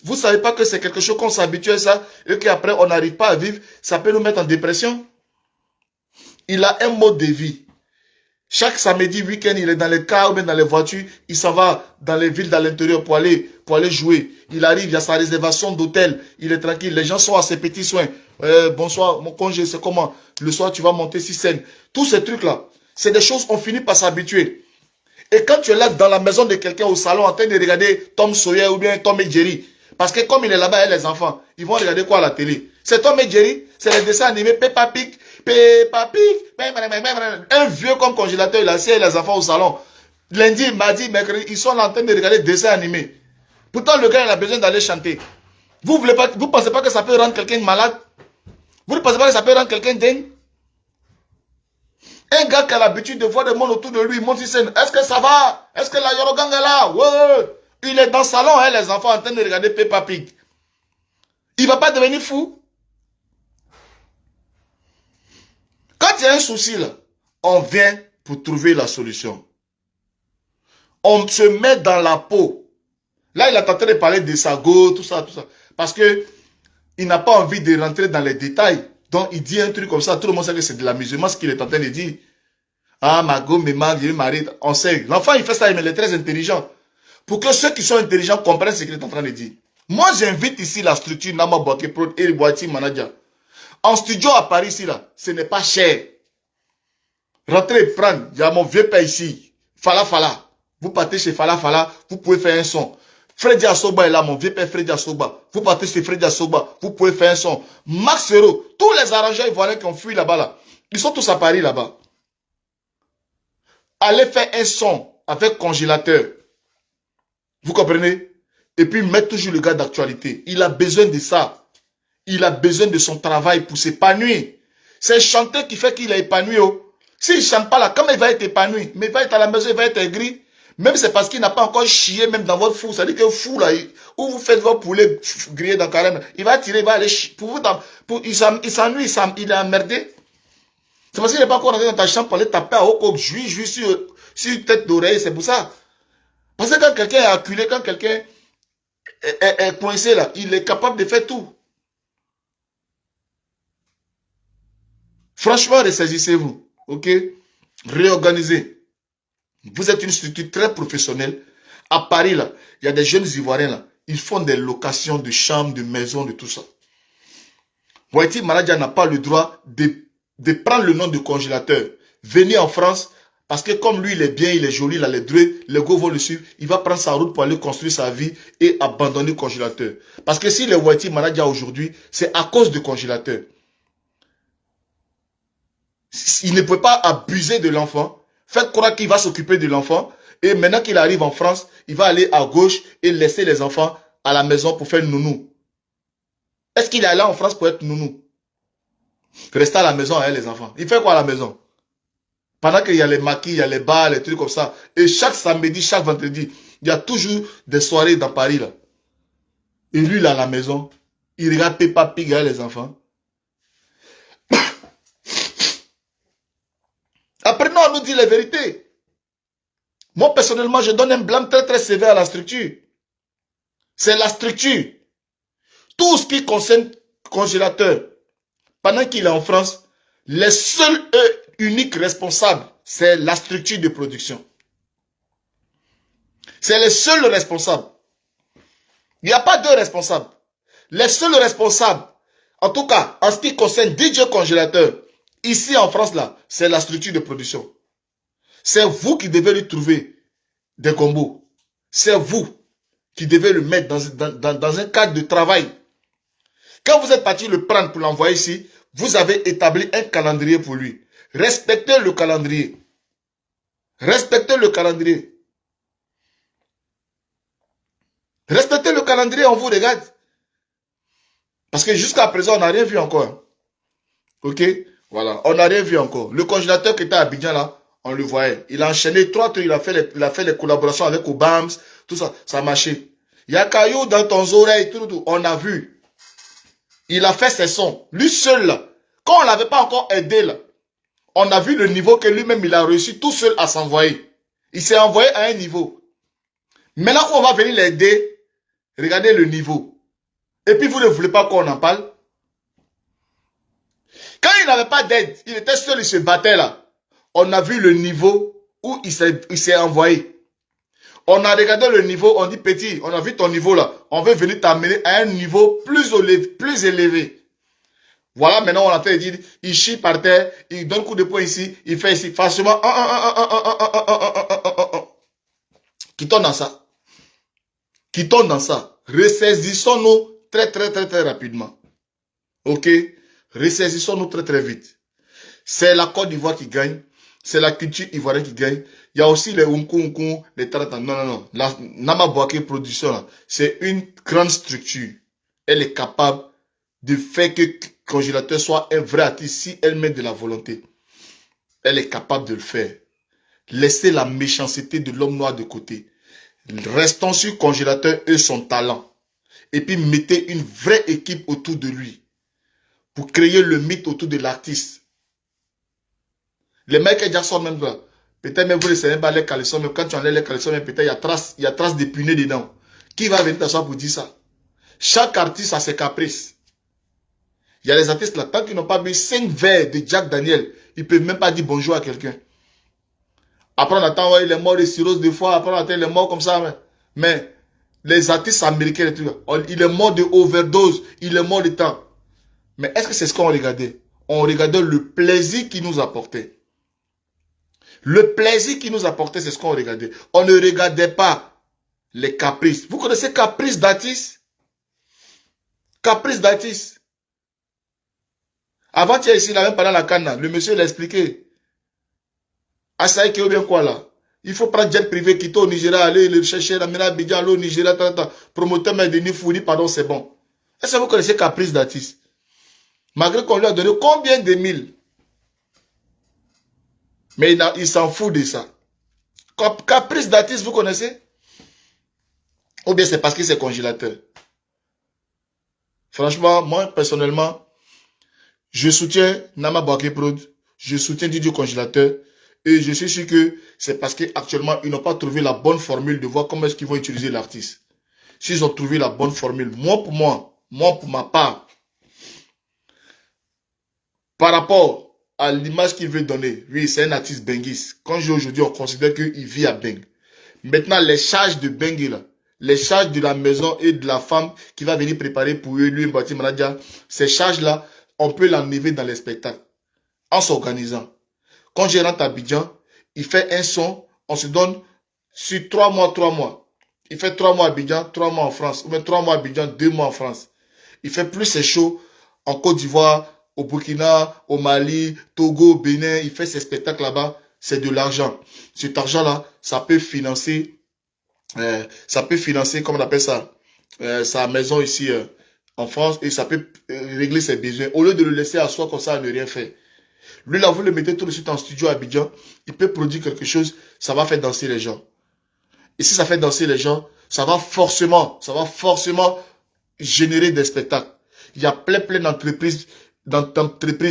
Vous ne savez pas que c'est quelque chose qu'on s'habitue à ça, et qu'après on n'arrive pas à vivre, ça peut nous mettre en dépression. Il a un mode de vie. Chaque samedi, week-end, il est dans les cars ou bien dans les voitures. Il s'en va dans les villes, dans l'intérieur pour aller jouer. Il arrive, il y a sa réservation d'hôtel. Il est tranquille. Les gens sont à ses petits soins. Bonsoir, mon congé, c'est comment? Le soir, tu vas monter 6 scènes. Tous ces trucs-là, c'est des choses, on finit par s'habituer. Et quand tu es là dans la maison de quelqu'un au salon en train de regarder Tom Sawyer ou bien Tom et Jerry, parce que comme il est là-bas, les enfants, ils vont regarder quoi à la télé? C'est Tom et Jerry, c'est les dessins animés Peppa Pig, Peppa Pig, un vieux comme congélateur, il a assis les enfants au salon. Lundi, mardi, mercredi, ils sont là en train de regarder des dessins animés. Pourtant, le gars, il a besoin d'aller chanter. Vous ne pensez pas que ça peut rendre quelqu'un malade? Vous ne pensez pas que ça peut rendre quelqu'un dingue? Un gars qui a l'habitude de voir le monde autour de lui, il monte sur scène. Est-ce que ça va? Est-ce que la Yorogang est là? Ouais. Il est dans le salon, hein, les enfants en train de regarder Peppa Pig. Il ne va pas devenir fou. Quand il y a un souci, là, on vient pour trouver la solution. On se met dans la peau Là, il est en train de parler de Sago, tout ça, tout ça. Parce que il n'a pas envie de rentrer dans les détails. Donc, il dit un truc comme ça. Tout le monde sait que c'est de l'amusement, ce qu'il est en train de dire. Ah, Mago, Mema, je marie. On sait. L'enfant, il fait ça, mais il est très intelligent. Pour que ceux qui sont intelligents comprennent ce qu'il est en train de dire. Moi, j'invite ici la structure Nama Boaké Pro et Boati Manager. En studio à Paris, ici, là, ce n'est pas cher. Rentrez et prendre. Il y a mon vieux père ici. Fala. Vous partez chez Fala, vous pouvez faire un son. Freddy Asoba est là, mon vieux père Freddy Asoba. Vous partez chez Freddy Asoba, vous pouvez faire un son. Max Hero, tous les arrangeurs ivoiriens qui ont fui là-bas, là, ils sont tous à Paris là-bas. Allez faire un son avec congélateur. Vous comprenez? Et puis mettre toujours le gars d'actualité. Il a besoin de ça. Il a besoin de son travail pour s'épanouir. C'est un chanteur qui fait qu'il est épanoui. Oh. S'il ne chante pas là, comment il va être épanoui? Mais il va être à la maison, il va être aigri. Même c'est parce qu'il n'a pas encore chié même dans votre four. Ça veut dire que fou là, où vous faites votre poulet grillé dans le carême, il va tirer, il va aller chier. Il s'ennuie, il est emmerdé. C'est parce qu'il n'est pas encore rentré dans ta chambre pour aller taper à haut jouir sur tête d'oreille, c'est pour ça. Parce que quand quelqu'un est acculé, quand quelqu'un est coincé là, il est capable de faire tout. Franchement, ressaisissez-vous, ok? Réorganisez. Vous êtes une structure très professionnelle. À Paris, là, il y a des jeunes Ivoiriens, là. Ils font des locations de chambres, de maisons, de tout ça. Boaty Manager n'a pas le droit de prendre le nom de congélateur. Venez en France, parce que comme lui, il est bien, il est joli, il a les droits, les go vont le suivre. Il va prendre sa route pour aller construire sa vie et abandonner le congélateur. Parce que si le Boaty Manager aujourd'hui, c'est à cause du congélateur. Il ne peut pas abuser de l'enfant. Faites croire qu'il va s'occuper de l'enfant. Et maintenant qu'il arrive en France, il va aller à gauche et laisser les enfants à la maison pour faire nounou. Est-ce qu'il est allé en France pour être nounou? Rester à la maison avec les enfants. Il fait quoi à la maison? Pendant qu'il y a les maquis, il y a les bars, les trucs comme ça. Et chaque samedi, chaque vendredi, il y a toujours des soirées dans Paris là. Et lui là à la maison, il regarde Peppa Pig avec les enfants. Apprenons à nous dire la vérité. Moi, personnellement, je donne un blâme très, très sévère à la structure. C'est la structure. Tout ce qui concerne congélateur, pendant qu'il est en France, les seuls et uniques responsables, c'est la structure de production. C'est les seuls responsables. Il n'y a pas deux responsables. Les seuls responsables, en tout cas, en ce qui concerne DJ Congélateur, ici en France, là, c'est la structure de production. C'est vous qui devez lui trouver des combos. C'est vous qui devez le mettre dans un cadre de travail. Quand vous êtes parti le prendre pour l'envoyer ici, vous avez établi un calendrier pour lui. Respectez le calendrier. Respectez le calendrier. Respectez le calendrier, on vous regarde. Parce que jusqu'à présent, on n'a rien vu encore. Ok? Voilà, on n'a rien vu encore. Le congélateur qui était à Abidjan là, on le voyait. Il a enchaîné 3 trucs, il a fait les collaborations avec Obams, tout ça, ça a marché. Il y a caillou dans ton oreille, tout, on a vu. Il a fait ses sons, lui seul là. Quand on ne l'avait pas encore aidé là, on a vu le niveau que lui-même il a réussi tout seul à s'envoyer. Il s'est envoyé à un niveau. Maintenant qu'on va venir l'aider, regardez le niveau. Et puis vous ne voulez pas qu'on en parle? Quand il n'avait pas d'aide, il était seul, il se battait là. On a vu le niveau où il s'est envoyé. On a regardé le niveau, on dit petit, on a vu ton niveau là. On veut venir t'amener à un niveau plus élevé. Voilà, maintenant on a fait dire, il chie par terre, il donne coup de poing ici, il fait ici, facilement, quittons dans ça. Quittons dans ça. Ressaisissons-nous très rapidement. Ok? Ressaisissons-nous très vite. C'est la Côte d'Ivoire qui gagne. C'est la culture ivoirienne qui gagne. Il y a aussi les Unku, les Taratan. Non. La Nama Boaké Production, c'est une grande structure. Elle est capable de faire que le congélateur soit un vrai artiste si elle met de la volonté. Elle est capable de le faire. Laissez la méchanceté de l'homme noir de côté. Restons sur congélateur et son talent. Et puis mettez une vraie équipe autour de lui. Pour créer le mythe autour de l'artiste. Les Michael Jackson même là, peut-être même vous ne savez pas les caleçons, mais quand tu enlèves les caleçons, peut-être il y a trace de punais dedans. Qui va venir t'asseoir pour dire ça? Chaque artiste a ses caprices. Il y a les artistes là, tant qu'ils n'ont pas bu 5 verres de Jack Daniel, ils ne peuvent même pas dire bonjour à quelqu'un. Après on attend, ouais, il est mort de cirrhose de foie, après on attend, il est mort comme ça. Mais les artistes américains, les trucs, il est mort de overdose, il est mort de temps. Mais est-ce que c'est ce qu'on regardait? On regardait le plaisir qu'il nous apportait. Le plaisir qu'il nous apportait, c'est ce qu'on regardait. On ne regardait pas les caprices. Vous connaissez Caprice d'artiste? Caprice d'artiste. Avant, tu es ici, là, même pendant la canne, le monsieur l'a expliqué. Ah, ça y est, ou bien quoi là? Il faut prendre jet privé, quitter au Nigeria, aller le chercher, ramener à Abidjan, aller au Nigeria, promoteur, mais de Nifouni, pardon, c'est bon. Est-ce que vous connaissez Caprice d'artiste? Malgré qu'on lui a donné combien de mille? Mais il s'en fout de ça. Caprice d'artiste, vous connaissez? Ou bien c'est parce que c'est congélateur? Franchement, moi, personnellement, je soutiens Nama Bouaké Prod, je soutiens Didier Congélateur, et je suis sûr que c'est parce qu'actuellement, ils n'ont pas trouvé la bonne formule de voir comment est-ce qu'ils vont utiliser l'artiste. S'ils ont trouvé la bonne formule, moi pour ma part, par rapport à l'image qu'il veut donner, oui, c'est un artiste benguis. Quand je dis aujourd'hui, on considère qu'il vit à Beng. Maintenant, les charges de Beng, là, les charges de la maison et de la femme qui va venir préparer pour eux, lui, Mbati Manadia, ces charges-là, on peut l'enlever dans les spectacles en s'organisant. Quand je rentre à Abidjan, il fait un son, on se donne sur 3 mois, 3 mois. Il fait 3 mois à Abidjan, 3 mois en France, ou bien 3 mois à Abidjan, 2 mois en France. Il fait plus ses shows en Côte d'Ivoire, au Burkina, au Mali, Togo, Bénin, il fait ses spectacles là-bas, c'est de l'argent. Cet argent-là, ça peut financer, comment on appelle ça, sa maison ici en France, et ça peut régler ses besoins. Au lieu de le laisser à soi comme ça, à ne rien faire. Lui, là, vous le mettez tout de suite en studio à Abidjan, il peut produire quelque chose, ça va faire danser les gens. Et si ça fait danser les gens, ça va forcément générer des spectacles. Il y a plein d'entreprises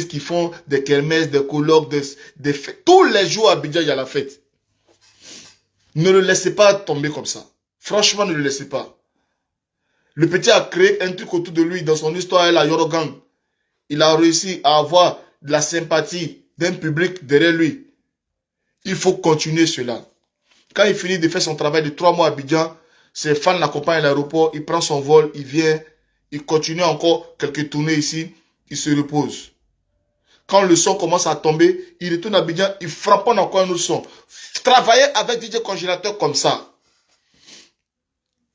qui font des kermesses, des colloques, des fêtes. Tous les jours à Abidjan, il y a la fête. Ne le laissez pas tomber comme ça. Franchement, ne le laissez pas. Le petit a créé un truc autour de lui dans son histoire, la Yorogang. Il a réussi à avoir de la sympathie d'un public derrière lui. Il faut continuer cela. Quand il finit de faire son travail de 3 mois à Abidjan, ses fans l'accompagnent à l'aéroport, il prend son vol, il vient, il continue encore quelques tournées ici, il se repose. Quand le son commence à tomber, il retourne à Abidjan, il frappe encore un autre son. Travaillez avec DJ Congélateur comme ça.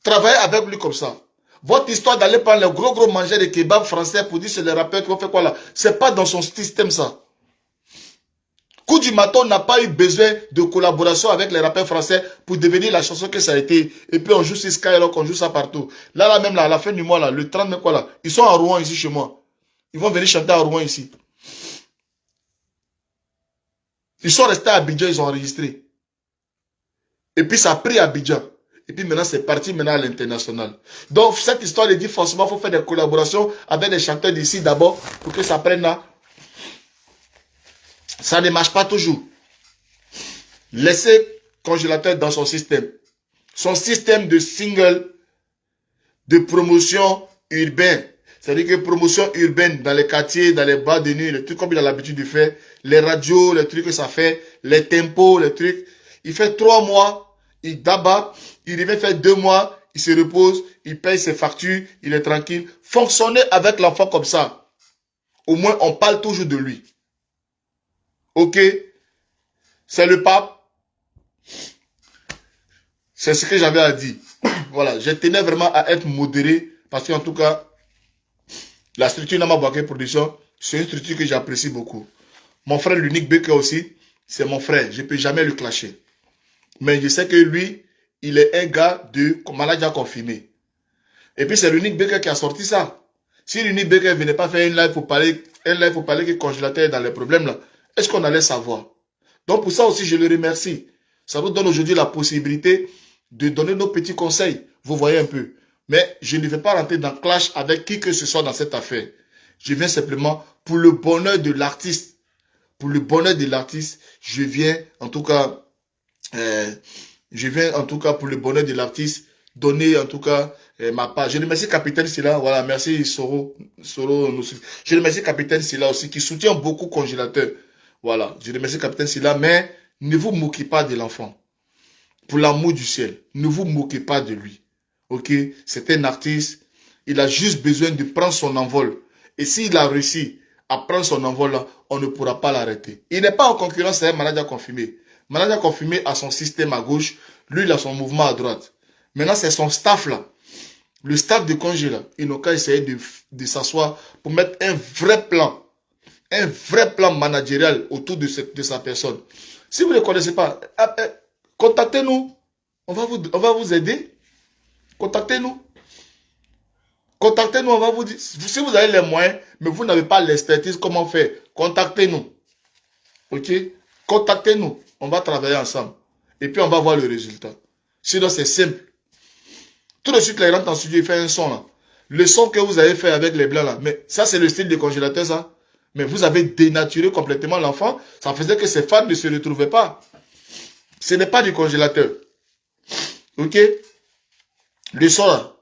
Travaillez avec lui comme ça. Votre histoire d'aller prendre les gros manger de kebab français pour dire que c'est les rappeurs qui vont faire quoi là, c'est pas dans son système ça. Coup du matin n'a pas eu besoin de collaboration avec les rappeurs français pour devenir la chanson que ça a été. Et puis on joue sur Skyrock, on joue ça partout. Là même là, à la fin du mois là, le 30 mai quoi là, ils sont à Rouen ici chez moi. Ils vont venir chanter à Rouen ici. Ils sont restés à Abidjan, ils ont enregistré. Et puis ça a pris à Abidjan. Et puis maintenant, c'est parti maintenant à l'international. Donc, cette histoire de dire forcément, il faut faire des collaborations avec des chanteurs d'ici d'abord pour que ça prenne là. Ça ne marche pas toujours. Laissez Congélateur dans son système. Son système de single, de promotion urbaine. C'est-à-dire que promotion urbaine dans les quartiers, dans les bars de nuit, les trucs comme il a l'habitude de faire, les radios, les trucs que ça fait, les tempos, les trucs. Il fait 3 mois, il d'abat, il revient faire 2 mois, il se repose, il paye ses factures, il est tranquille. Fonctionnez avec l'enfant comme ça. Au moins, on parle toujours de lui. Ok? C'est le pape. C'est ce que j'avais à dire. Voilà, je tenais vraiment à être modéré parce qu'en tout cas, la structure Nama Bouaké Production, c'est une structure que j'apprécie beaucoup. Mon frère, l'unique Baker aussi, c'est mon frère. Je ne peux jamais le clasher. Mais je sais que lui, il est un gars de maladie confirmé. Et puis c'est l'unique Baker qui a sorti ça. Si l'unique Baker ne venait pas faire une live pour parler que Congélateur est dans les problèmes là, est-ce qu'on allait savoir? Donc pour ça aussi, je le remercie. Ça nous donne aujourd'hui la possibilité de donner nos petits conseils. Vous voyez un peu. Mais je ne vais pas rentrer dans clash avec qui que ce soit dans cette affaire. Je viens simplement pour le bonheur de l'artiste. Pour le bonheur de l'artiste, je viens en tout cas pour le bonheur de l'artiste donner en tout cas ma part. Je remercie Capitaine Silla, voilà, merci Soro, je remercie Capitaine Silla aussi qui soutient beaucoup Congélateur. Voilà, je remercie Capitaine Silla, mais ne vous moquez pas de l'enfant. Pour l'amour du ciel, ne vous moquez pas de lui. Ok, c'est un artiste, il a juste besoin de prendre son envol. Et s'il a réussi à prendre son envol là, on ne pourra pas l'arrêter. Il n'est pas en concurrence avec Manadia Confirmé. Manadia Confirmé a son système à gauche, lui il a son mouvement à droite. Maintenant c'est son staff là. Le staff de Congé là, ils n'ont qu'à essayer de s'asseoir pour mettre un vrai plan managérial autour de sa personne. Si vous ne connaissez pas, contactez-nous. On va vous aider. Contactez-nous. Contactez-nous, on va vous dire. Si vous avez les moyens, mais vous n'avez pas l'expertise, comment faire? Contactez-nous. Ok? Contactez-nous. On va travailler ensemble. Et puis on va voir le résultat. Sinon, c'est simple. Tout de suite, là, il rentre en studio, il fait un son là. Le son que vous avez fait avec les blancs là. Mais ça, c'est le style des congélateurs, ça. Mais vous avez dénaturé complètement l'enfant. Ça faisait que ses fans ne se retrouvaient pas. Ce n'est pas du congélateur. Ok? Le son là.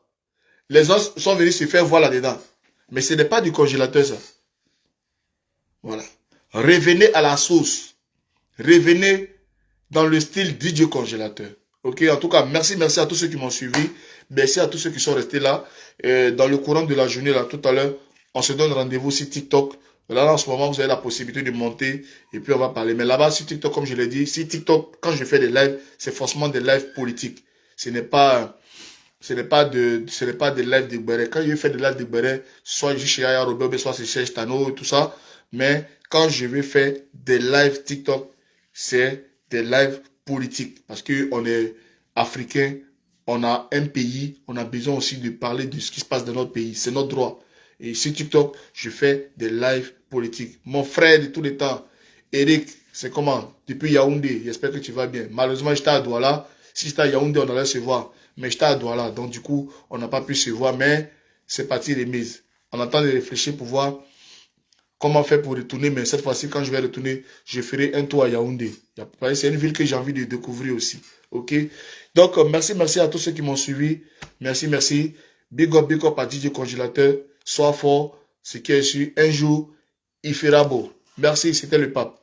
Les gens sont venus se faire voir là-dedans. Mais ce n'est pas du congélateur, ça. Voilà. Revenez à la source. Revenez dans le style DJ congélateur. Ok, en tout cas, merci à tous ceux qui m'ont suivi. Merci à tous ceux qui sont restés là. Dans le courant de la journée, là, tout à l'heure, on se donne rendez-vous sur TikTok. Là, en ce moment, vous avez la possibilité de monter et puis on va parler. Mais là-bas, sur TikTok, comme je l'ai dit, sur TikTok, quand je fais des lives, c'est forcément des lives politiques. Ce n'est pas des lives de Béret. Quand je fais des lives de Béret, soit chez Yaya Robert, soit chez Tano, tout ça. Mais quand je vais faire des lives TikTok, c'est des lives politiques. Parce qu'on est africain, on a un pays, on a besoin aussi de parler de ce qui se passe dans notre pays. C'est notre droit. Et sur TikTok, je fais des lives politiques. Mon frère de tous les temps, Eric, c'est comment? Depuis Yaoundé, j'espère que tu vas bien. Malheureusement, j'étais à Douala. Si j'étais à Yaoundé, on allait se voir. Mais j'étais à Douala. Donc, du coup, on n'a pas pu se voir. Mais c'est parti remise. On attend de réfléchir pour voir comment faire pour retourner. Mais cette fois-ci, quand je vais retourner, je ferai un tour à Yaoundé. C'est une ville que j'ai envie de découvrir aussi. Ok? Donc, merci à tous ceux qui m'ont suivi. Merci. Big up à DJ Congélateur. Sois fort. Ce qui est sûr, un jour, il fera beau. Merci, c'était le pape.